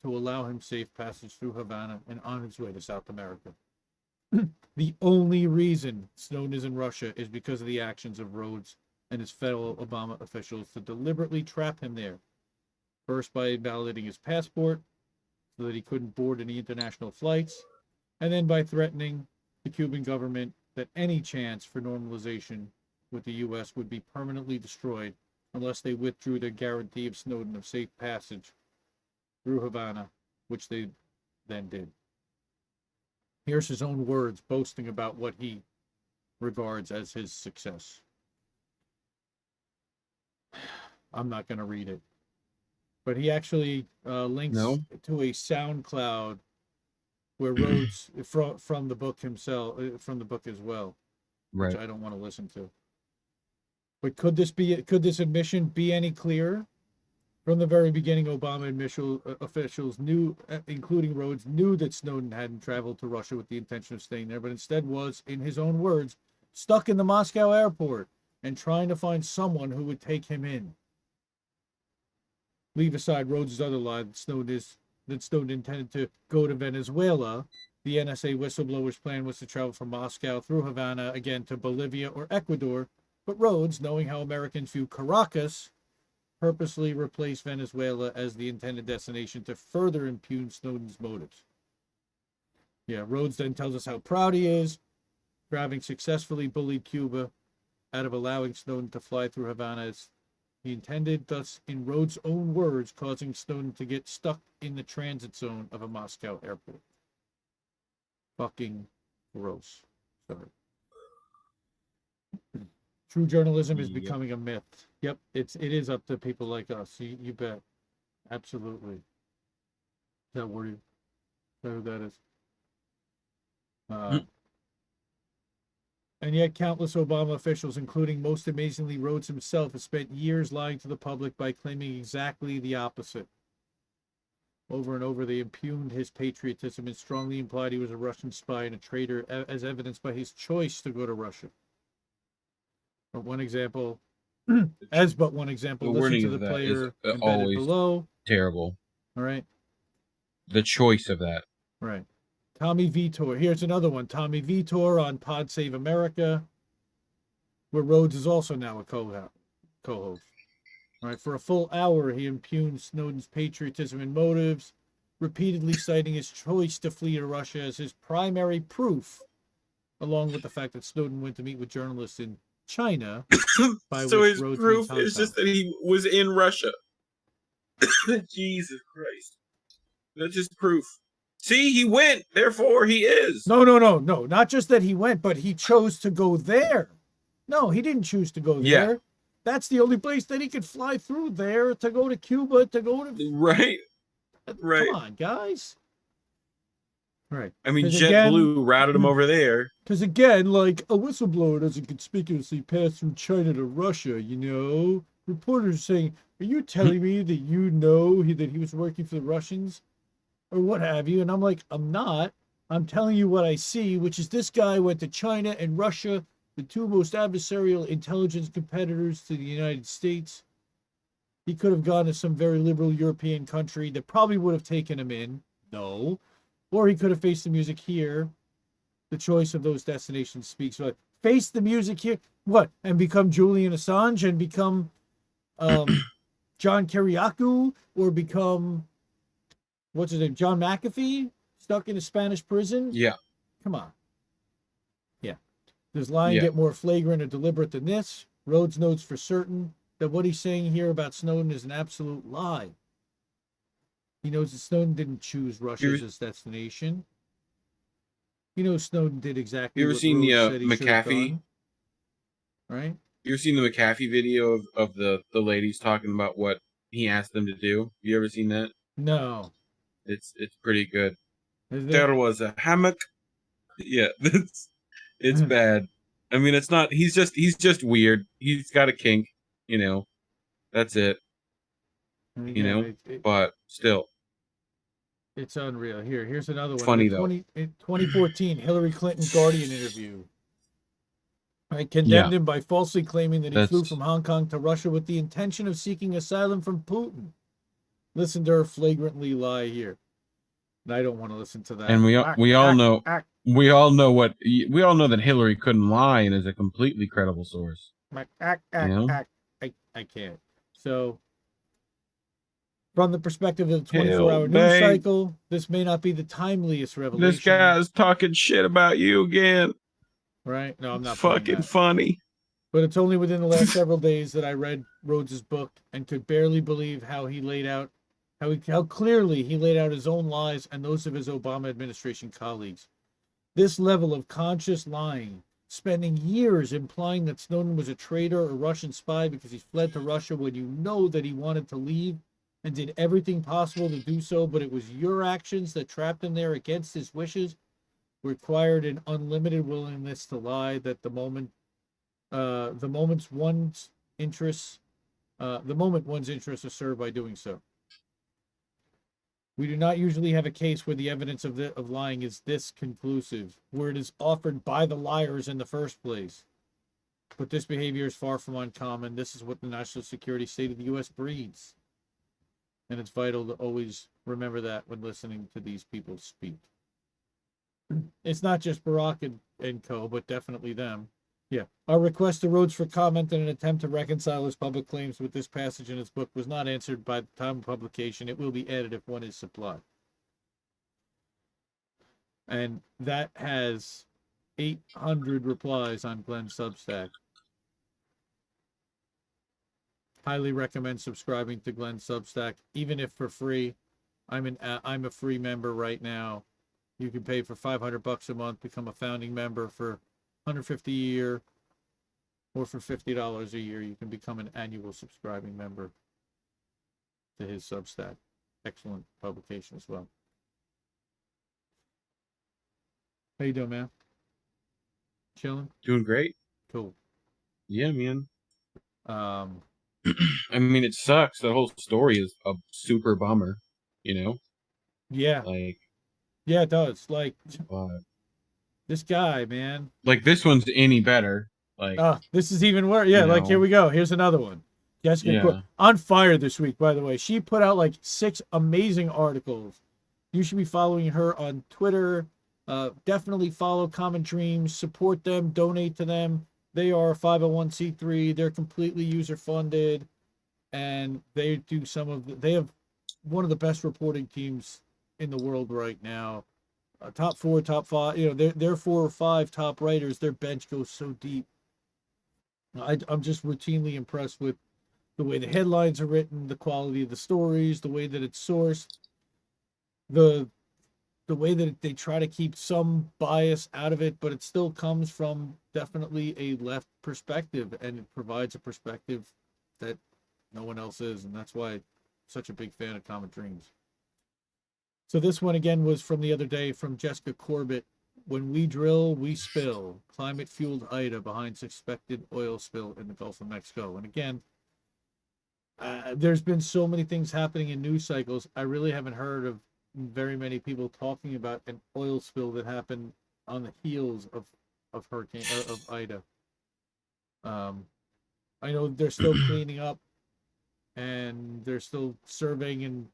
to allow him safe passage through Havana and on his way to South America. The only reason Snowden is in Russia is because of the actions of Rhodes and his fellow Obama officials to deliberately trap him there. First by invalidating his passport so that he couldn't board any international flights, and then by threatening the Cuban government that any chance for normalization with the U.S. would be permanently destroyed unless they withdrew their guarantee of Snowden of safe passage through Havana, which they then did. Here's his own words boasting about what he regards as his success. I'm not going to read it, but he actually links to a SoundCloud where Rhodes from the book himself, from the book as well, which I don't want to listen to. But could this admission be any clearer? From the very beginning, Obama officials knew, including Rhodes, knew that Snowden hadn't traveled to Russia with the intention of staying there, but instead was, in his own words, stuck in the Moscow airport and trying to find someone who would take him in. Leave aside Rhodes' other lie that Snowden intended to go to Venezuela. The NSA whistleblower's plan was to travel from Moscow through Havana again to Bolivia or Ecuador, but Rhodes, knowing how Americans view Caracas, purposely replaced Venezuela as the intended destination to further impugn Snowden's motives. Rhodes then tells us how proud he is for having successfully bullied Cuba out of allowing Snowden to fly through Havana as he intended, thus, in Rhodes' own words, causing Snowden to get stuck in the transit zone of a Moscow airport. Fucking gross. Sorry. True journalism is becoming a myth. Yep, it is up to people like us. You bet. Absolutely. Is that word? Is that who that is? And yet countless Obama officials, including most amazingly Rhodes himself, have spent years lying to the public by claiming exactly the opposite. Over and over, they impugned his patriotism and strongly implied he was a Russian spy and a traitor, as evidenced by his choice to go to Russia. But one example, listen to the player embedded below. Terrible. All right. The choice of that. Right. Tommy Vitor. Here's another one. Tommy Vitor on Pod Save America, where Rhodes is also now a co-host. All right. For a full hour, he impugned Snowden's patriotism and motives, repeatedly citing his choice to flee to Russia as his primary proof, along with the fact that Snowden went to meet with journalists in China. So his proof is just that he was in Russia. Jesus Christ. That's just proof. See, he went, therefore he is. No. Not just that he went, but he chose to go there. No, he didn't choose to go there. That's the only place that he could fly through there to go to Cuba, to go to... Right. Come on, guys. Right. I mean, JetBlue routed him over there. Because again, like, a whistleblower doesn't conspicuously pass from China to Russia, you know? Reporters are saying, are you telling me that you know that he was working for the Russians? Or what have you? And I'm like, I'm not. I'm telling you what I see, which is this guy went to China and Russia, the two most adversarial intelligence competitors to the United States. He could have gone to some very liberal European country that probably would have taken him in. No. Or he could have faced the music here the choice of those destinations speaks. So face the music here, what, and become Julian Assange and become John Kiriakou, or become, what's his name, John McAfee, stuck in a Spanish prison? Yeah. Come on. Yeah. Does lying Yeah. get more flagrant or deliberate than this? Rhodes notes for certain that what he's saying here about Snowden is an absolute lie. He knows that Snowden didn't choose Russia as his destination. He knows Snowden did exactly You ever what seen Rhodes the said he should have McAfee? done. Right? You ever seen the McAfee video of the ladies talking about what he asked them to do? You ever seen that? No. It's pretty good. Is it? There was a hammock. Yeah, it's bad. I mean, it's not. He's just weird. He's got a kink, you know. That's it. You know, but still, it's unreal. Here's another one. funny though. In 2014, Hillary Clinton Guardian interview. I condemned Yeah, him by falsely claiming that he flew that's from Hong Kong to Russia with the intention of seeking asylum from Putin. Listen to her flagrantly lie here. And I don't want to listen to that. and we all know we all know that Hillary couldn't lie and is a completely credible source. You know? I can't. So, from the perspective of the 24-hour news cycle, this may not be the timeliest revelation. This guy's talking shit about you again. Right? No, I'm not. It's fucking funny. But it's only within the last several days that I read Rhodes' book and could barely believe how he laid out, how clearly he laid out his own lies and those of his Obama administration colleagues. This level of conscious lying, spending years implying that Snowden was a traitor or Russian spy because he fled to Russia when you know that he wanted to leave and did everything possible to do so, but it was your actions that trapped him there against his wishes, required an unlimited willingness to lie that the moment one's interests are served by doing so. We do not usually have a case where the evidence of lying is this conclusive, where it is offered by the liars in the first place. But this behavior is far from uncommon. This is what the national security state of the U.S. breeds. And it's vital to always remember that when listening to these people speak. It's not just Barack and co, but definitely them. Yeah. Our request to Rhodes for comment in an attempt to reconcile his public claims with this passage in his book was not answered by the time of publication. It will be added if one is supplied. And that has 800 replies on Glenn's Substack. Highly recommend subscribing to Glenn's Substack, even if for free. I'm a free member right now. You can pay for $500 a month, become a founding member for $150 a year, or for $50 a year, you can become an annual subscribing member to his Substack. Excellent publication as well. How you doing, man? Chilling? Doing great. Cool. Yeah, man. I mean, it sucks. The whole story is a super bummer, you know? Yeah. Like, yeah, it does. Like, this guy, man. Like, this one's any better. Like, this is even worse. Yeah, like, here we go. Here's another one. Jessica on fire this week, by the way. She put out like 6 amazing articles. You should be following her on Twitter. Definitely follow CommonDreams, support them, donate to them. They are a 501c3. They're completely user funded, and they do they have one of the best reporting teams in the world right now. Top 4, top 5. You know, they're 4 or 5 top writers. Their bench goes so deep. I'm just routinely impressed with the way the headlines are written, the quality of the stories, the way that it's sourced, the way that they try to keep some bias out of it, but it still comes from definitely a left perspective, and it provides a perspective that no one else is, and that's why I'm such a big fan of CommonDreams. So this one again was from the other day from Jessica Corbett. When we drill, we spill. Climate-fueled Ida behind suspected oil spill in the Gulf of Mexico. And again, there's been so many things happening in news cycles. I really haven't heard of very many people talking about an oil spill that happened on the heels of hurricane of Ida. I know they're still cleaning up, and they're still surveying and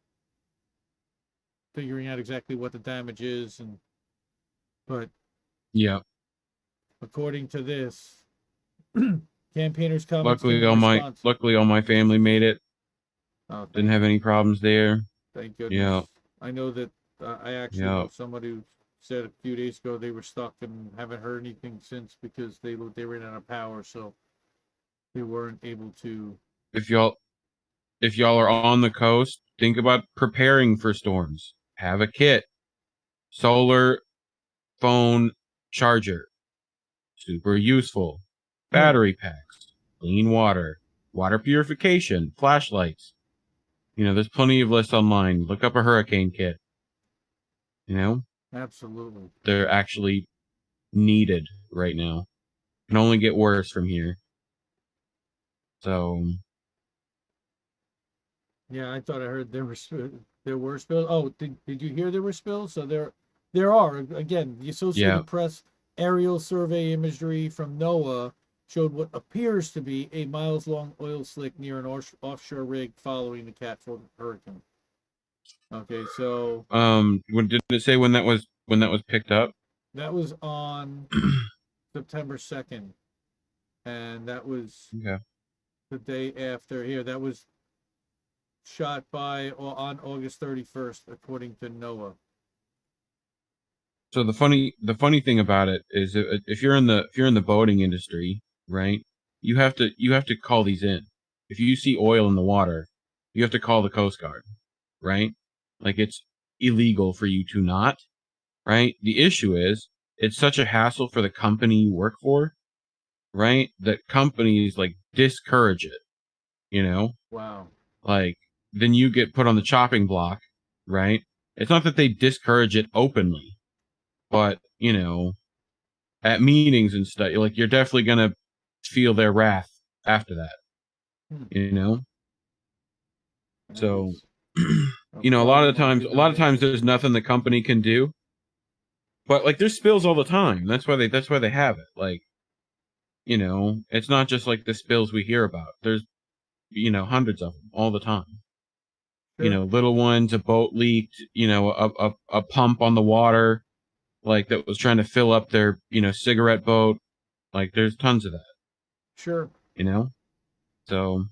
figuring out exactly what the damage is, but Yeah. According to this, campaigners' comments came Luckily, in response. all my family made it. Oh, Didn't have any problems there. thank goodness. Yeah. I know that I actually Yeah. know somebody who said a few days ago they were stuck and haven't heard anything since because they ran out of power, so they weren't able to. If y'all are on the coast, think about preparing for storms. Have a kit. Solar phone charger. Super useful. Battery packs. Clean water. Water purification. Flashlights. There's plenty of lists online. Look up a hurricane kit. Absolutely. They're actually needed right now. Can only get worse from here. So Yeah, I thought I heard there were spills. Oh, did you hear there were spills? So there are. Again, the Associated Press aerial survey imagery from NOAA showed what appears to be a miles-long oil slick near an offshore rig following the Cat 4 hurricane. Okay, so when did it say when that was picked up? that was on September 2nd, and that was the day after. Here, that was shot by on August 31st, according to NOAA. So the funny thing about it is if you're in the boating industry, right? You have to call these in. If you see oil in the water, you have to call the Coast Guard, right? Like it's illegal for you to not, right? The issue is it's such a hassle for the company you work for, right? That companies like discourage it, Wow. Like then you get put on the chopping block, right? It's not that they discourage it openly, but at meetings and stuff, like you're definitely gonna feel their wrath after that. So a lot of times there's nothing the company can do, but like there's spills all the time. That's why they have it. Like it's not just like the spills we hear about. There's hundreds of them all the time. Sure. Little ones, a boat leaked, a pump on the water, like that was trying to fill up their, cigarette boat. Like there's tons of that. Sure. So,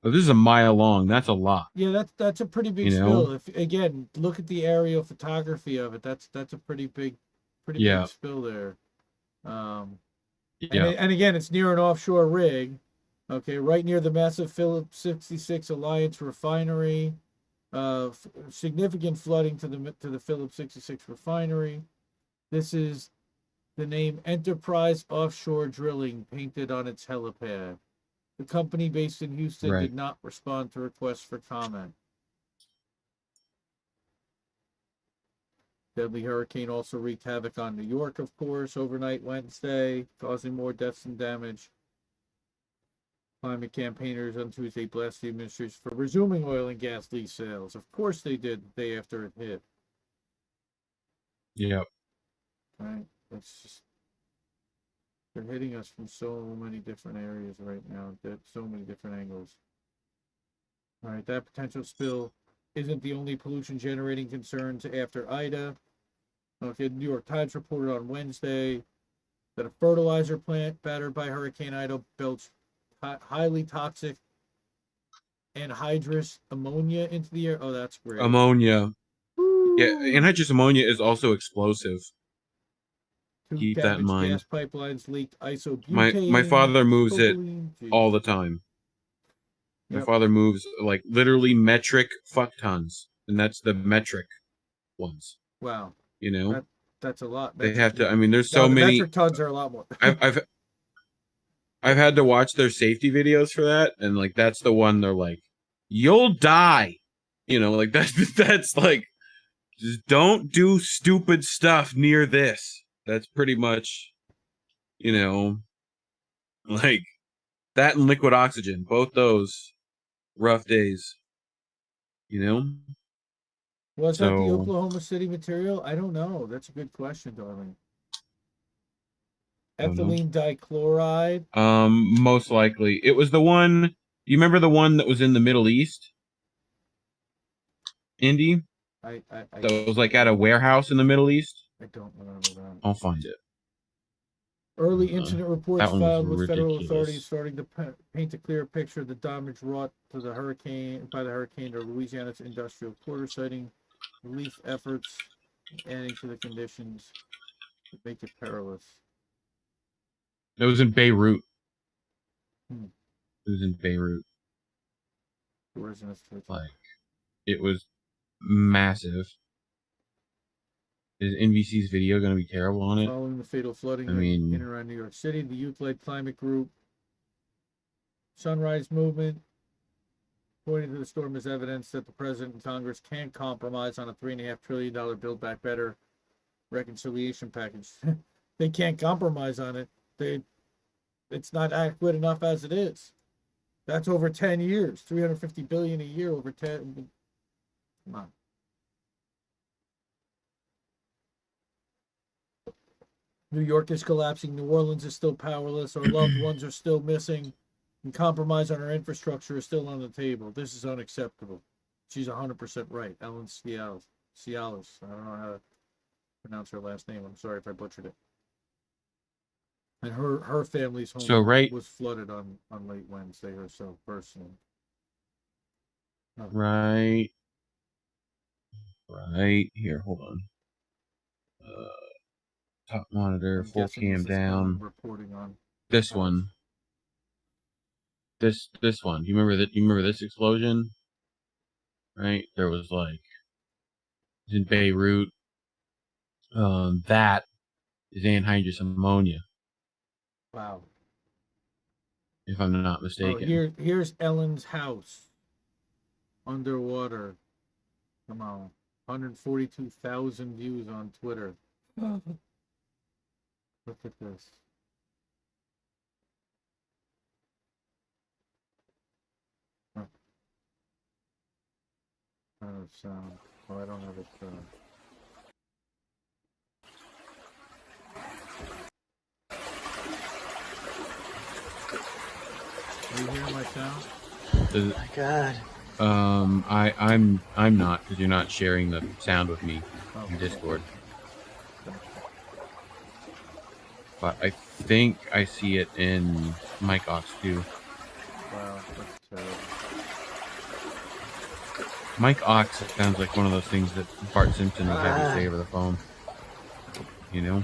but this is a mile long. That's a lot. Yeah, that's a pretty big spill. If again, look at the aerial photography of it. That's a pretty big spill there. And again, it's near an offshore rig. Okay, right near the massive Phillips 66 Alliance refinery. Significant flooding to the Phillips 66 refinery. This is the name Enterprise Offshore Drilling painted on its helipad. The company based in Houston did not respond to requests for comment. Deadly hurricane also wreaked havoc on New York, of course, overnight Wednesday, causing more deaths and damage. Climate campaigners on Tuesday blasted the administration for resuming oil and gas lease sales. Of course they did the day after it hit. Yep. Right? It's just, they're hitting us from so many different areas right now, so many different angles. All right, that potential spill isn't the only pollution generating concerns after Ida. Okay, the New York Times reported on Wednesday that a fertilizer plant battered by Hurricane Ida belched highly toxic anhydrous ammonia into the air. Oh, that's great. Ammonia. Woo. Yeah, anhydrous ammonia is also explosive. Keep that in mind. Gas pipelines leaked isobutane. My father moves it all the time. My father moves like literally metric fuck tons, and that's the metric ones. Wow. That's a lot. They have to. I mean, there's so many. Metric tons are a lot more. I've had to watch their safety videos for that, and like that's the one they're like, "You'll die," like that's like, just don't do stupid stuff near this. That's pretty much, like that and liquid oxygen, both those rough days. Was that the Oklahoma City material? I don't know. That's a good question, darling. Ethylene dichloride. Most likely. It was the one. Do you remember the one that was in the Middle East? Indy? That was like at a warehouse in the Middle East? I don't remember that. I'll find it. Early incident reports That one was filed with federal authorities ridiculous. starting to paint a clear picture of the damage wrought to the hurricane to Louisiana's industrial quarter, citing relief efforts, adding to the conditions that make it perilous. It was in Beirut. Hmm. It was in Beirut. Like, it was massive. Is NBC's video going to be terrible on it? Following the fatal flooding I mean, in and around New York City, the youth-led climate group Sunrise Movement pointed to the storm as evidence that the president and Congress can't compromise on a $3.5 trillion Build Back Better reconciliation package. They can't compromise on it. It's not adequate enough as it is. That's over 10 years, $350 billion a year over 10. Come on. New York is collapsing. New Orleans is still powerless. Our loved ones are still missing. And compromise on our infrastructure is still on the table. This is unacceptable. She's 100% right. Ellen Cialis. I don't know how to pronounce her last name. I'm sorry if I butchered it. And her family's home was flooded on late Wednesday herself personally. Oh. Right here. Hold on. Top monitor, full cam down. Reporting on this one. This one. You remember that? You remember this explosion? Right? There was like in Beirut. That is anhydrous ammonia. Wow. If I'm not mistaken. Oh, here's Ellen's house underwater. Come on. 142,000 views on Twitter. Look at this. Huh. Sound. Oh, I don't have it. Are you hearing my sound? Oh my God. I'm not, because you're not sharing the sound with me in Discord. But I think I see it in Mic Ox too. Wow, that's terrible. Mic Ox sounds like one of those things that Bart Simpson would have you say over the phone. You know?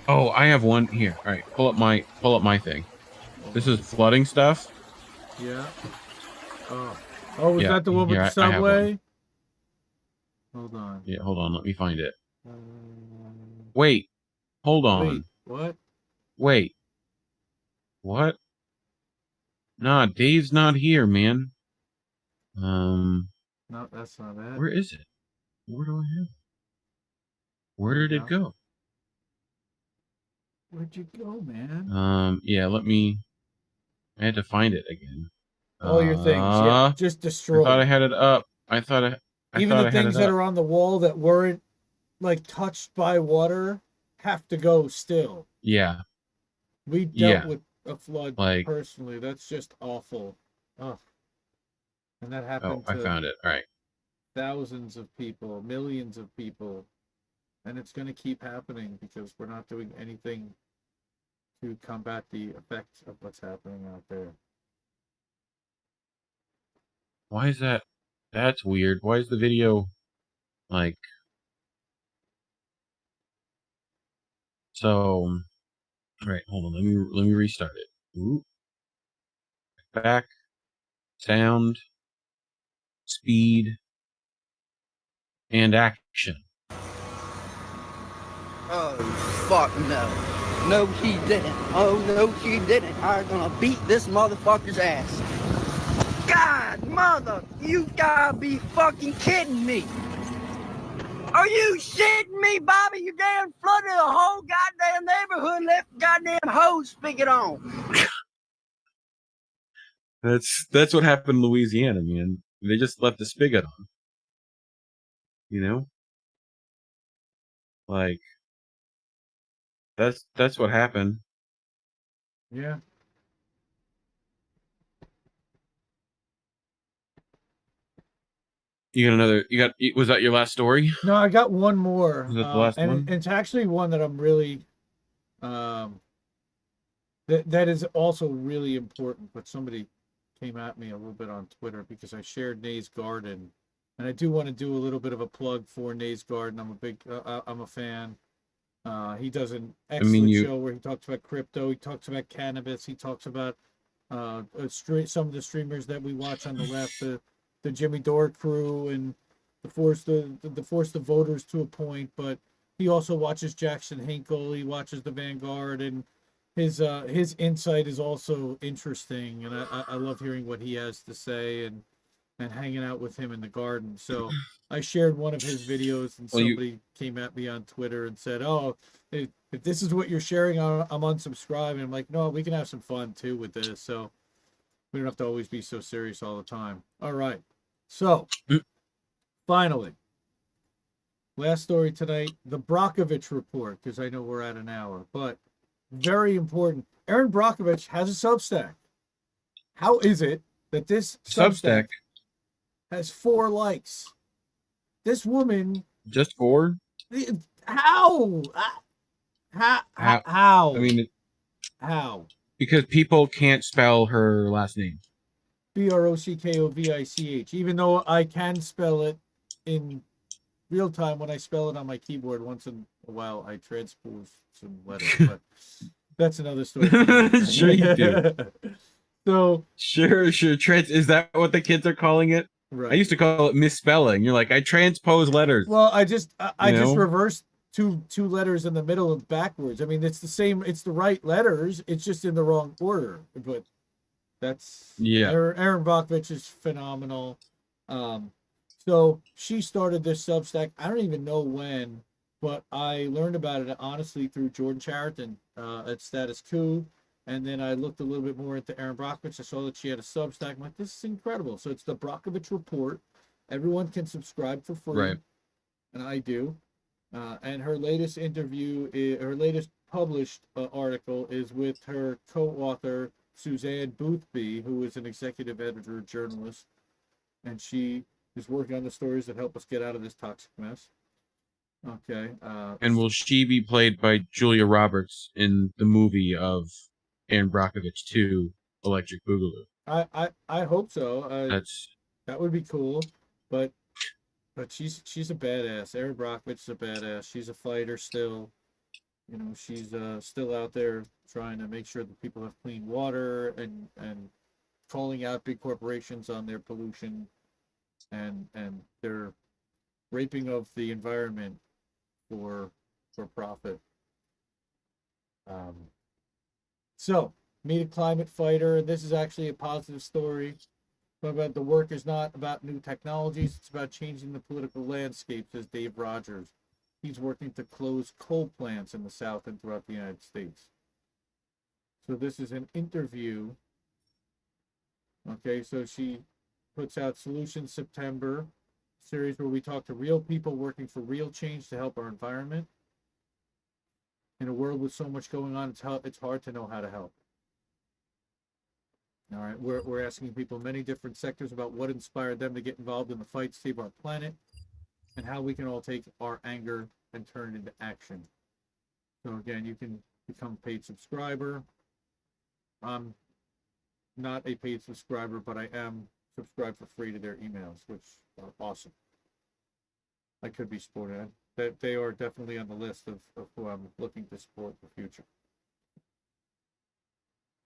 Oh, I have one here. All right, pull up my thing. This is flooding stuff. Yeah. Oh, was that the one with the subway? Hold on. Yeah, hold on. Let me find it. Wait. Hold on. Wait. What? Wait. What? Nah, Dave's not here, man. No, that's not it. Where is it? Where do I have it? Where did it go? Where'd you go, man? Yeah, I had to find it again. All your things, yeah, just destroy. I thought I had it up. I thought I even thought the I had things it that up. are on the wall that weren't like touched by water have to go still. Yeah. We dealt with a flood personally. That's just awful. Oh. And that happened to I found it. All right. Thousands of people, millions of people. And it's going to keep happening because we're not doing anything to combat the effects of what's happening out there. Why is that? That's weird. Why is the video like... So, all right, hold on. Let me restart it. Ooh. Back, sound, speed, and action. Oh, fuck no. No, he didn't. Oh, no, he didn't. I'm gonna beat this motherfucker's ass. God, mother, you gotta be fucking kidding me. Are you shitting me, Bobby? You damn flooded the whole goddamn neighborhood and left the goddamn hose spigot on. That's what happened in Louisiana, man. They just left the spigot on. You know? Like, that's what happened. Yeah. You got another? Was that your last story? No, I got one more. Was that the last and one? it's actually one that I'm really, that is also really important, but somebody came at me a little bit on Twitter because I shared Nay's Garden, and I do want to do a little bit of a plug for Nay's Garden. I'm a fan. He does an I mean, excellent show where he talks about crypto, he talks about cannabis, he talks about some of the streamers that we watch on the left, the Jimmy Dore crew, and force the voters to a point. But he also watches Jackson Hinkle, he watches the Vanguard, and his insight is also interesting, and I love hearing what he has to say and hanging out with him in the garden. So I shared one of his videos, and somebody came at me on Twitter and said, "Oh, if this is what you're sharing, I'm unsubscribing." And I'm like, "No, we can have some fun too with this, so we don't have to always be so serious all the time." All right, so finally, last story tonight, the Brockovich report, because I know we're at an hour, but very important. Erin Brockovich has a Substack. How is it that this Substack has 4 likes? This woman, just 4? How? How? I mean, how? Because people can't spell her last name. Brockovich. Even though I can spell it in real time when I spell it on my keyboard, once in a while I transpose some letters, but that's another story. Sure you do. So sure. Is that what the kids are calling it? Right. I used to call it misspelling. You're like, I transpose letters. Well, I just reversed two letters in the middle and backwards. I mean, it's the same. It's the right letters. It's just in the wrong order. But that's Erin Brockovich is phenomenal. So she started this Substack. I don't even know when, but I learned about it honestly through Jordan Chariton at Status Quo. And then I looked a little bit more into Erin Brockovich. I saw that she had a Substack. I'm like, this is incredible. So it's the Brockovich Report. Everyone can subscribe for free. Right. And I do. And her latest her latest published article is with her co-author, Suzanne Boothby, who is an executive editor journalist. And she is working on the stories that help us get out of this toxic mess. Okay. And will she be played by Julia Roberts in the movie of Erin Brockovich 2, Electric Boogaloo? I hope so. That would be cool. But she's a badass. Erin Brockovich is a badass. She's a fighter still. You know, she's still out there trying to make sure that people have clean water and calling out big corporations on their pollution and their raping of the environment for profit. So meet a climate fighter, and this is actually a positive story. About the work is not about new technologies, it's about changing the political landscape, says Dave Rogers. He's working to close coal plants in the South and throughout the United States. So this is an interview. Okay, so she puts out Solutions September, series where we talk to real people working for real change to help our environment. In a world with so much going on, it's hard to know how to help. All right, we're asking people in many different sectors about what inspired them to get involved in the fight to save our planet and how we can all take our anger and turn it into action. So again, you can become a paid subscriber. I'm not a paid subscriber, but I am subscribed for free to their emails, which are awesome. I could be supported. They are definitely on the list of who I'm looking to support in the future.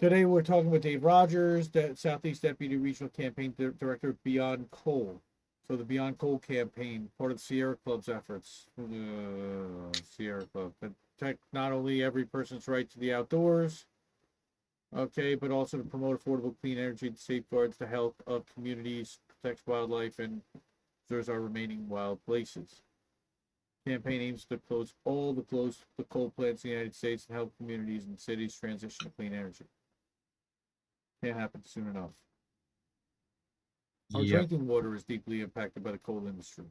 Today we're talking with Dave Rogers, the Southeast Deputy Regional Campaign Director of Beyond Coal. So the Beyond Coal campaign, part of the Sierra Club's efforts. Sierra Club, to protect not only every person's right to the outdoors, okay, but also to promote affordable clean energy that safeguards the health of communities, protects wildlife, and preserves our remaining wild places. The campaign aims to close all the coal plants in the United States and help communities and cities transition to clean energy. Can't happen soon enough. Our drinking water is deeply impacted by the coal industry.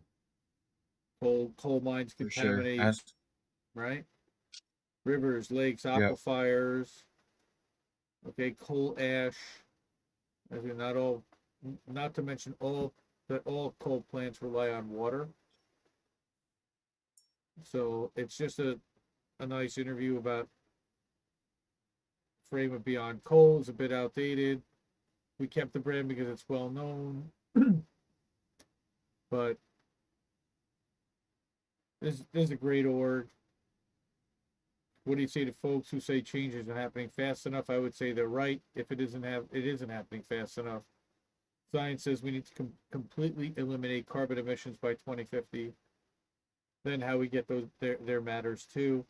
Coal mines contaminate, right? Rivers, lakes, aquifers. Okay, coal ash. Not to mention all that all coal plants rely on water. So it's just a nice interview about frame of Beyond Coal is a bit outdated. We kept the brand because it's well known, but this is a great org. What do you say to folks who say change isn't happening fast enough? I would say they're right. If it isn't happening fast enough. Science says we need to completely eliminate carbon emissions by 2050. Then how we get those there matters too.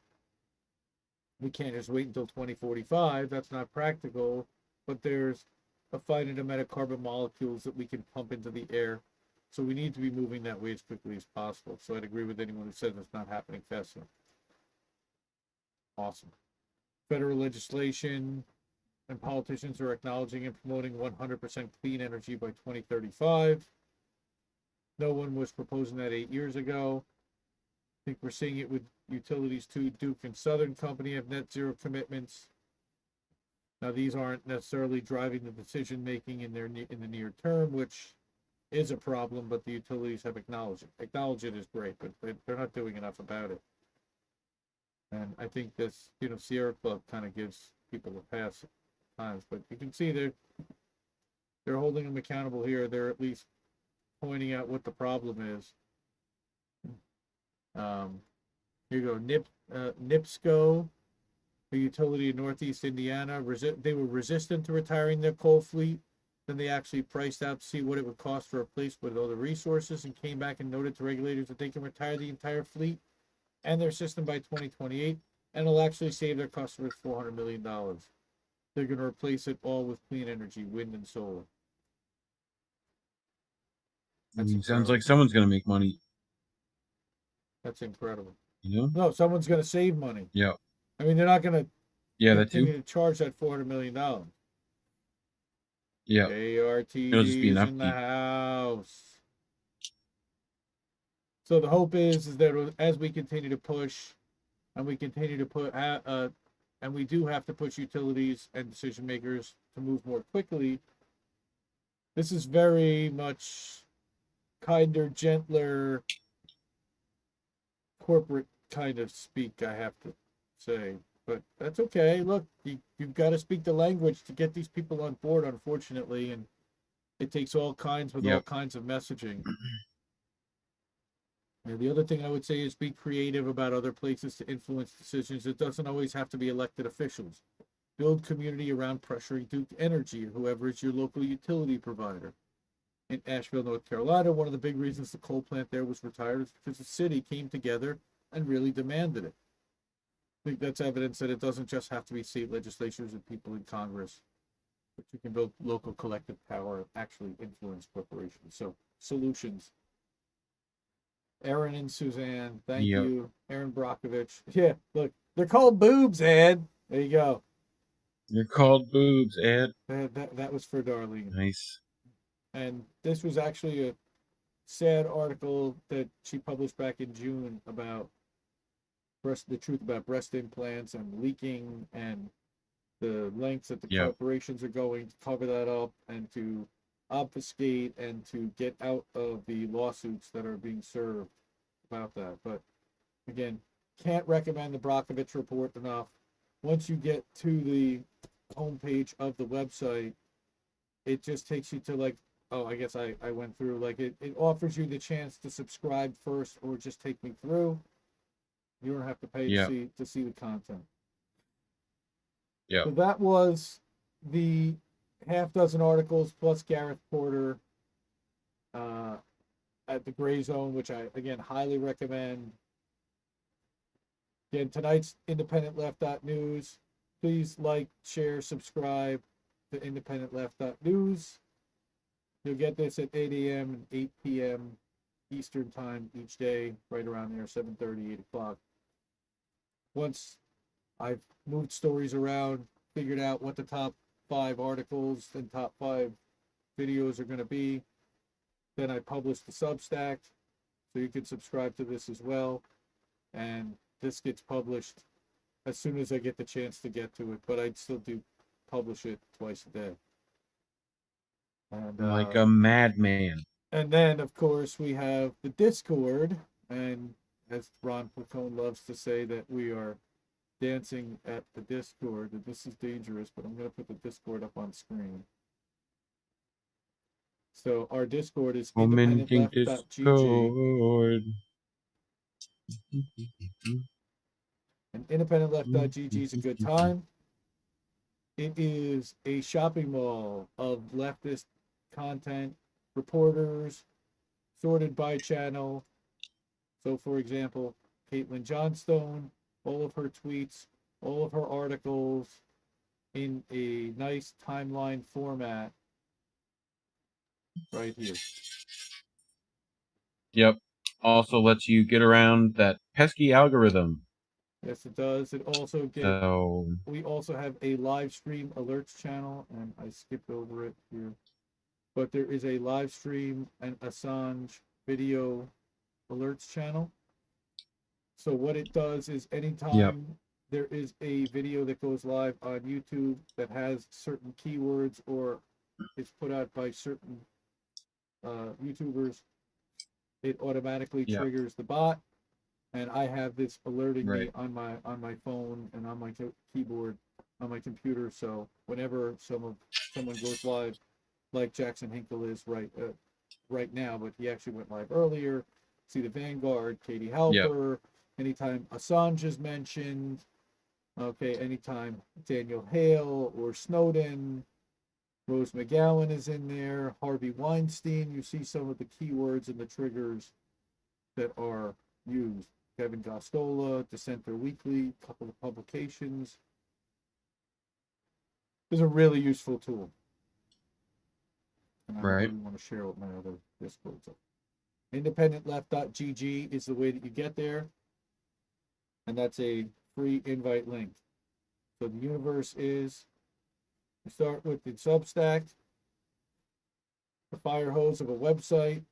We can't just wait until 2045. That's not practical. But there's a finite amount of carbon molecules that we can pump into the air. So we need to be moving that way as quickly as possible. So I'd agree with anyone who says it's not happening fast enough. Awesome. Federal legislation and politicians are acknowledging and promoting 100% clean energy by 2035. No one was proposing that 8 years ago. I think we're seeing it with utilities too. Duke and Southern Company have net zero commitments. Now these aren't necessarily driving the decision making in the near term, which is a problem, but the utilities have acknowledged it. Acknowledge it is great, but they're not doing enough about it. And I think this, Sierra Club kind of gives people a pass at times, but you can see they're holding them accountable here. They're at least pointing out what the problem is. Here you go. NIPSCO, the utility in Northeast Indiana, they were resistant to retiring their coal fleet. Then they actually priced out to see what it would cost to replace with other resources and came back and noted to regulators that they can retire the entire fleet and their system by 2028, and it'll actually save their customers $400 million. They're going to replace it all with clean energy, wind and solar. Sounds like someone's going to make money. That's incredible. You know? No, someone's going to save money. Yeah. I mean, they're not going to continue to charge that $400 million. Yeah. ARTD is in the house. So the hope is that as we continue to push, and we continue to put, and we do have to push utilities and decision makers to move more quickly. This is very much kinder, gentler, corporate kind of speak, I have to say. But that's okay. Look, you've got to speak the language to get these people on board, unfortunately, and it takes all kinds of messaging. And the other thing I would say is be creative about other places to influence decisions. It doesn't always have to be elected officials. Build community around pressuring Duke Energy or whoever is your local utility provider. In Asheville, North Carolina, one of the big reasons the coal plant there was retired is because the city came together and really demanded it. I think that's evidence that it doesn't just have to be state legislatures and people in Congress, but you can build local collective power and actually influence corporations. So, solutions. Erin and Suzanne, thank you. Erin Brockovich. Yeah, look, they're called boobs, Ed. There you go. You're called boobs, Ed. That was for Darlene. Nice. And this was actually a sad article that she published back in June about the truth about breast implants and leaking and the lengths that the corporations are going to cover that up and to obfuscate and to get out of the lawsuits that are being served about that. But again, can't recommend the Brockovich report enough. Once you get to the homepage of the website, it just takes you to I guess I went through, it offers you the chance to subscribe first or just take me through. You don't have to pay to see the content. Yeah. So that was the half dozen articles plus Gareth Parter at the Grayzone, which I again highly recommend. Again, tonight's independentleft.news. Please like, share, subscribe to independentleft.news. You'll get this at 8 a.m. and 8 p.m. Eastern time each day, right around there, 7:30, 8 o'clock. Once I've moved stories around, figured out what the top 5 articles and top 5 videos are going to be, then I publish the Substack, so you can subscribe to this as well. And this gets published as soon as I get the chance to get to it, but I still do publish it twice a day. And like a madman. And then, of course, we have the Discord. And as Ron Placone loves to say, that we are dancing at the Discord. And this is dangerous, but I'm going to put the Discord up on screen. So our Discord is Commenting independentleft.gg. Discord. And independentleft.gg is a good time. It is a shopping mall of leftist content, reporters, sorted by channel. So, for example, Caitlin Johnstone, all of her tweets, all of her articles in a nice timeline format right here. Yep. Also lets you get around that pesky algorithm. Yes, it does. It also we also have a live stream alerts channel, and I skipped over it here. But there is a live stream and Assange video alerts channel. So what it does is anytime there is a video that goes live on YouTube that has certain keywords or is put out by certain YouTubers, it automatically triggers the bot. And I have this alerting me on my phone and on my keyboard on my computer. So whenever someone goes live, like Jackson Hinkle is right now, but he actually went live earlier. See the Vanguard, Katie Halper. Anytime Assange is mentioned, okay. Anytime Daniel Hale or Snowden, Rose McGowan is in there. Harvey Weinstein. You see some of the keywords and the triggers that are used. Kevin Gostola, Dissenter Weekly, a couple of publications. It's a really useful tool. And I don't really want to share with my other Discords. Independentleft.gg is the way that you get there. And that's a free invite link. So the universe is, you start with the Substack, the fire hose of a website,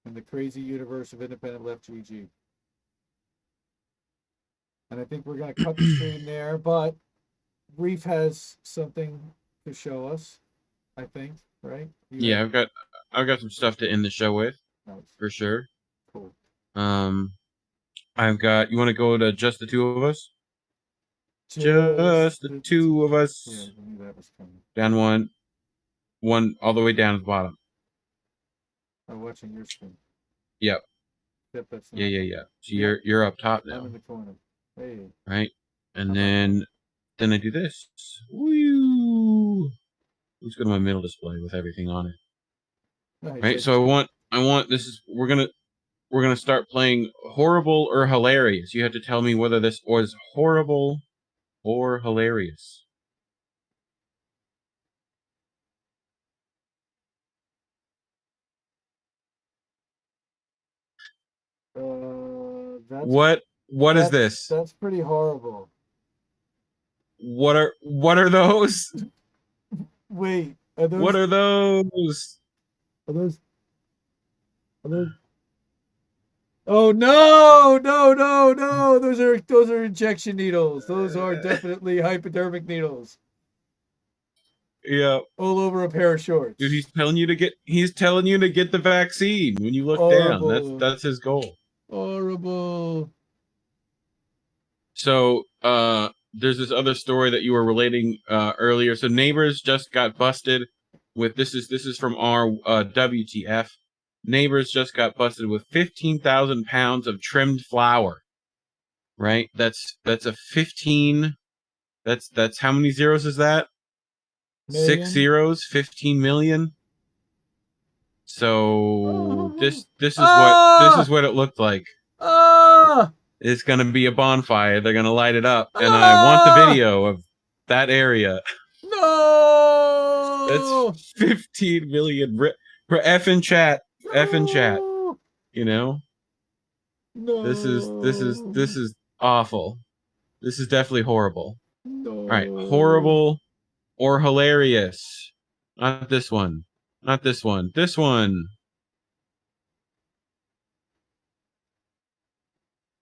and the crazy universe of Independent Left GG. And I think we're going to cut the stream there, but Reef has something to show us, I think, right? I've got some stuff to end the show with, for sure. Cool. I've got, you want to go to just the two of us? Just the two of us. Yeah, I knew that was coming. Down one all the way down to the bottom. I'm watching your screen. Yep. That's yeah. So you're up top now. I'm in the corner. Hey. Right? And then I do this. Woo! Let's go to my middle display with everything on it. Nice. Right? So I want this is we're gonna start playing horrible or hilarious. You have to tell me whether this was horrible or hilarious. What is this? That's pretty horrible. What are those? Wait, are those? What are those? Are those? Oh no! Those are injection needles. Those are definitely hypodermic needles. Yeah. All over a pair of shorts. Dude, he's telling you to get the vaccine when you look Horrible. down. That's his goal. Horrible. So, there's this other story that you were relating earlier. So Neighbors just got busted with this is from our WTF. Neighbors just got busted with 15,000 pounds of trimmed flour. Right? That's a 15. That's how many zeros is that? Million? 6 zeros, 15 million. So this is what it looked like. It's gonna be a bonfire. They're gonna light it up, and I want the video of that area. No, that's 15 million. For effing chat, You know, no. This is awful. This is definitely horrible. No. All right, horrible or hilarious. Not this one. Not this one. This one.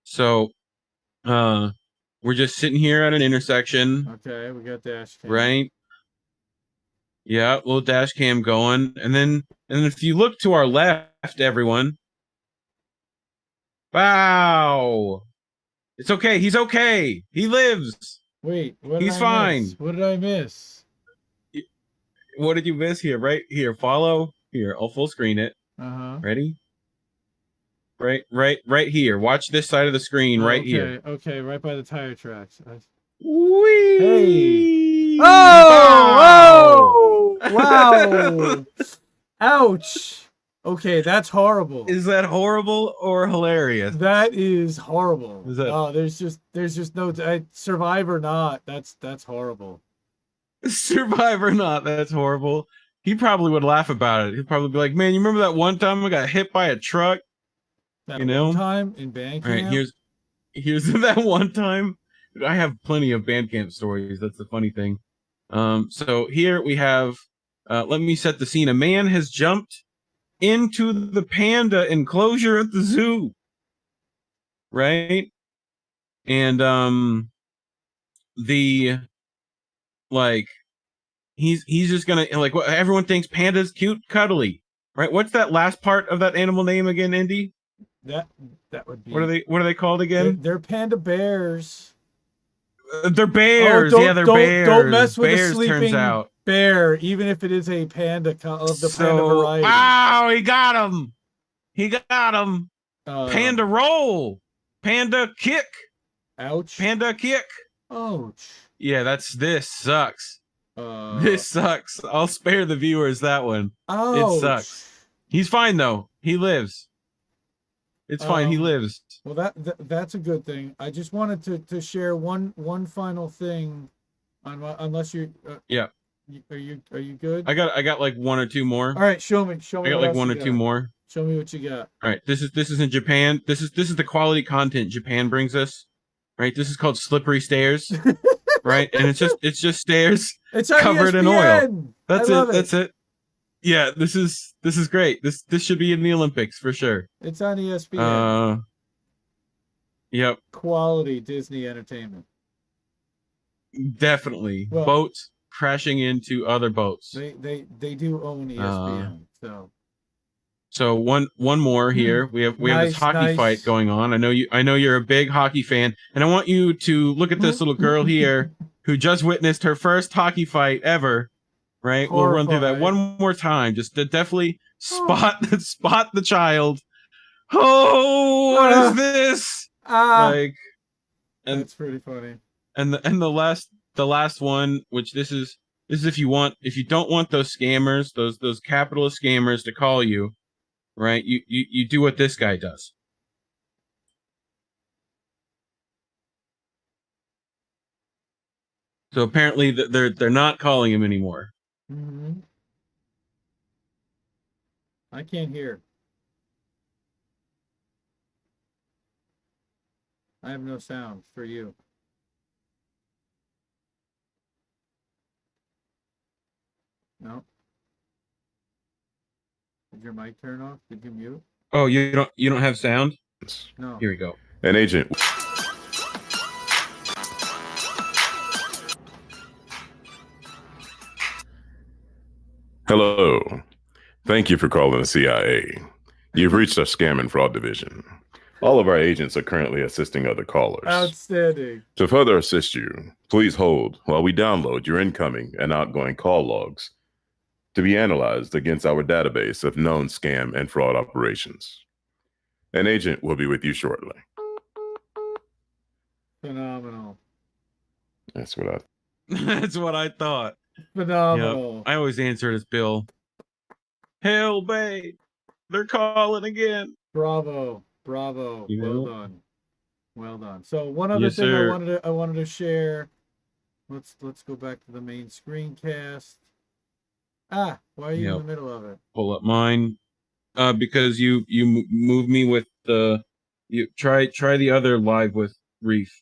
So, we're just sitting here at an intersection. Okay, we got dash cam. Right? Yeah, little dash cam going, and then if you look to our left, everyone. Wow. It's okay. He's okay. He lives. Wait, what did He's I fine. miss? What did I miss? What did you miss here? Right here. Follow. Here, I'll full screen it. Uh-huh. Ready? Right here. Watch this side of the screen right here. Okay, right by the tire tracks. Whee! Hey. Oh! Oh! Wow! Ouch! Okay, that's horrible. Is that horrible or hilarious? That is horrible. Is that... Oh, there's just no survive or not. That's horrible. Survive or not, that's horrible. He probably would laugh about it. He'd probably be like, "Man, you remember that one time I got hit by a truck?" That you know, one time in band camp. All right, here's that one time. I have plenty of Bandcamp stories. That's the funny thing. So here we have. Let me set the scene. A man has jumped into the panda enclosure at the zoo. Right, and he's just gonna what everyone thinks panda's cute, cuddly, right? What's that last part of that animal name again, Indy? That would be. What are they called again? They're panda bears. They're bears. Oh, they're bears. Don't mess with bears, a sleeping bear, even if it is a panda of the panda variety. Wow, he got him. He got him. Panda roll. Panda kick. Ouch. Panda kick. Ouch. Yeah, this sucks. This sucks. I'll spare the viewers that one. Ouch. It sucks. He's fine though. He lives. It's fine. He lives. Well, that's a good thing. I just wanted to share one final thing, unless you. Yeah. Are you good? I got like one or two more. All right, show me. I got like one or two more. Show me what you got. All right, this is in Japan. This is the quality content Japan brings us. Right, this is called Slippery Stairs. Right, and it's just stairs covered in oil. That's it. That's it. Yeah, this is great. This should be in the Olympics for sure. It's on ESPN. Yep. Quality Disney entertainment. Definitely. Well, boats crashing into other boats. They do own ESPN. So one more here. We have this hockey fight going on. I know you're a big hockey fan, and I want you to look at this little girl here who just witnessed her first hockey fight ever. Right? We'll run through that one more time, just to definitely spot the child. Oh, what is this? And that's pretty funny. And the last one, which this is if you don't want those scammers, those capitalist scammers to call you, right? You do what this guy does. So apparently they're not calling him anymore. Mm-hmm. I can't hear. I have no sound for you. No. Did your mic turn off? Did you mute? Oh, you don't have sound? No. Here we go. An agent. Hello. Thank you for calling the CIA. You've reached our scam and fraud division. All of our agents are currently assisting other callers. Outstanding. To further assist you, please hold while we download your incoming and outgoing call logs to be analyzed against our database of known scam and fraud operations. An agent will be with you shortly. Phenomenal. That's what I thought. Phenomenal. Yep. I always answer it as Bill. Hell, babe. They're calling again. Bravo. Well done. So one other thing I wanted to share. Let's go back to the main screencast. Why are you in the middle of it? Pull up mine. Because you move me with you try the other live with Reef.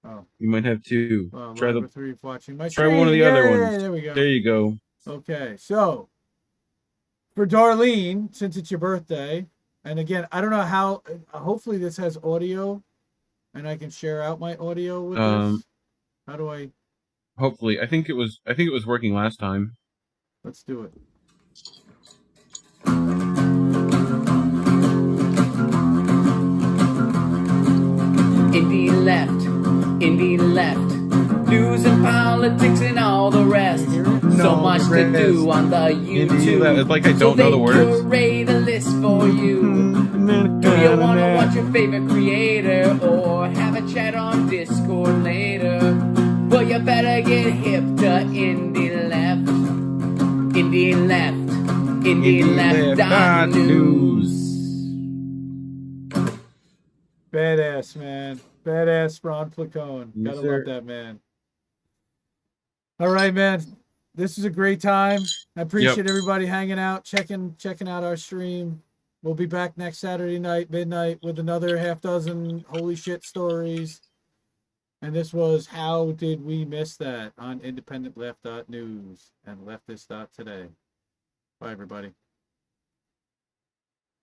Oh, you might have two. Try the Reef watching my try screen. One of the other ones. There we go. There you go. Okay, so for Darlene, since it's your birthday, and again, I don't know how. Hopefully, this has audio, and I can share out my audio with this. How do I? Hopefully, I think it was working last time. Let's do it. Indie left, news and politics and all the rest. So much to do on the YouTube. It's like I don't know the words. So they curate a list for you. Do you want to watch your favorite creator or have a chat on Discord later? Well, you better get hip to Indie Left. News. Badass, man. Badass Ron Placone. Yes, Gotta sir. love that, man. All right, man. This is a great time. I appreciate everybody hanging out, checking out our stream. We'll be back next Saturday night, midnight, with another half dozen holy shit stories. And this was How Did We Miss That on independentleft.news and Leftist.today. Bye, everybody.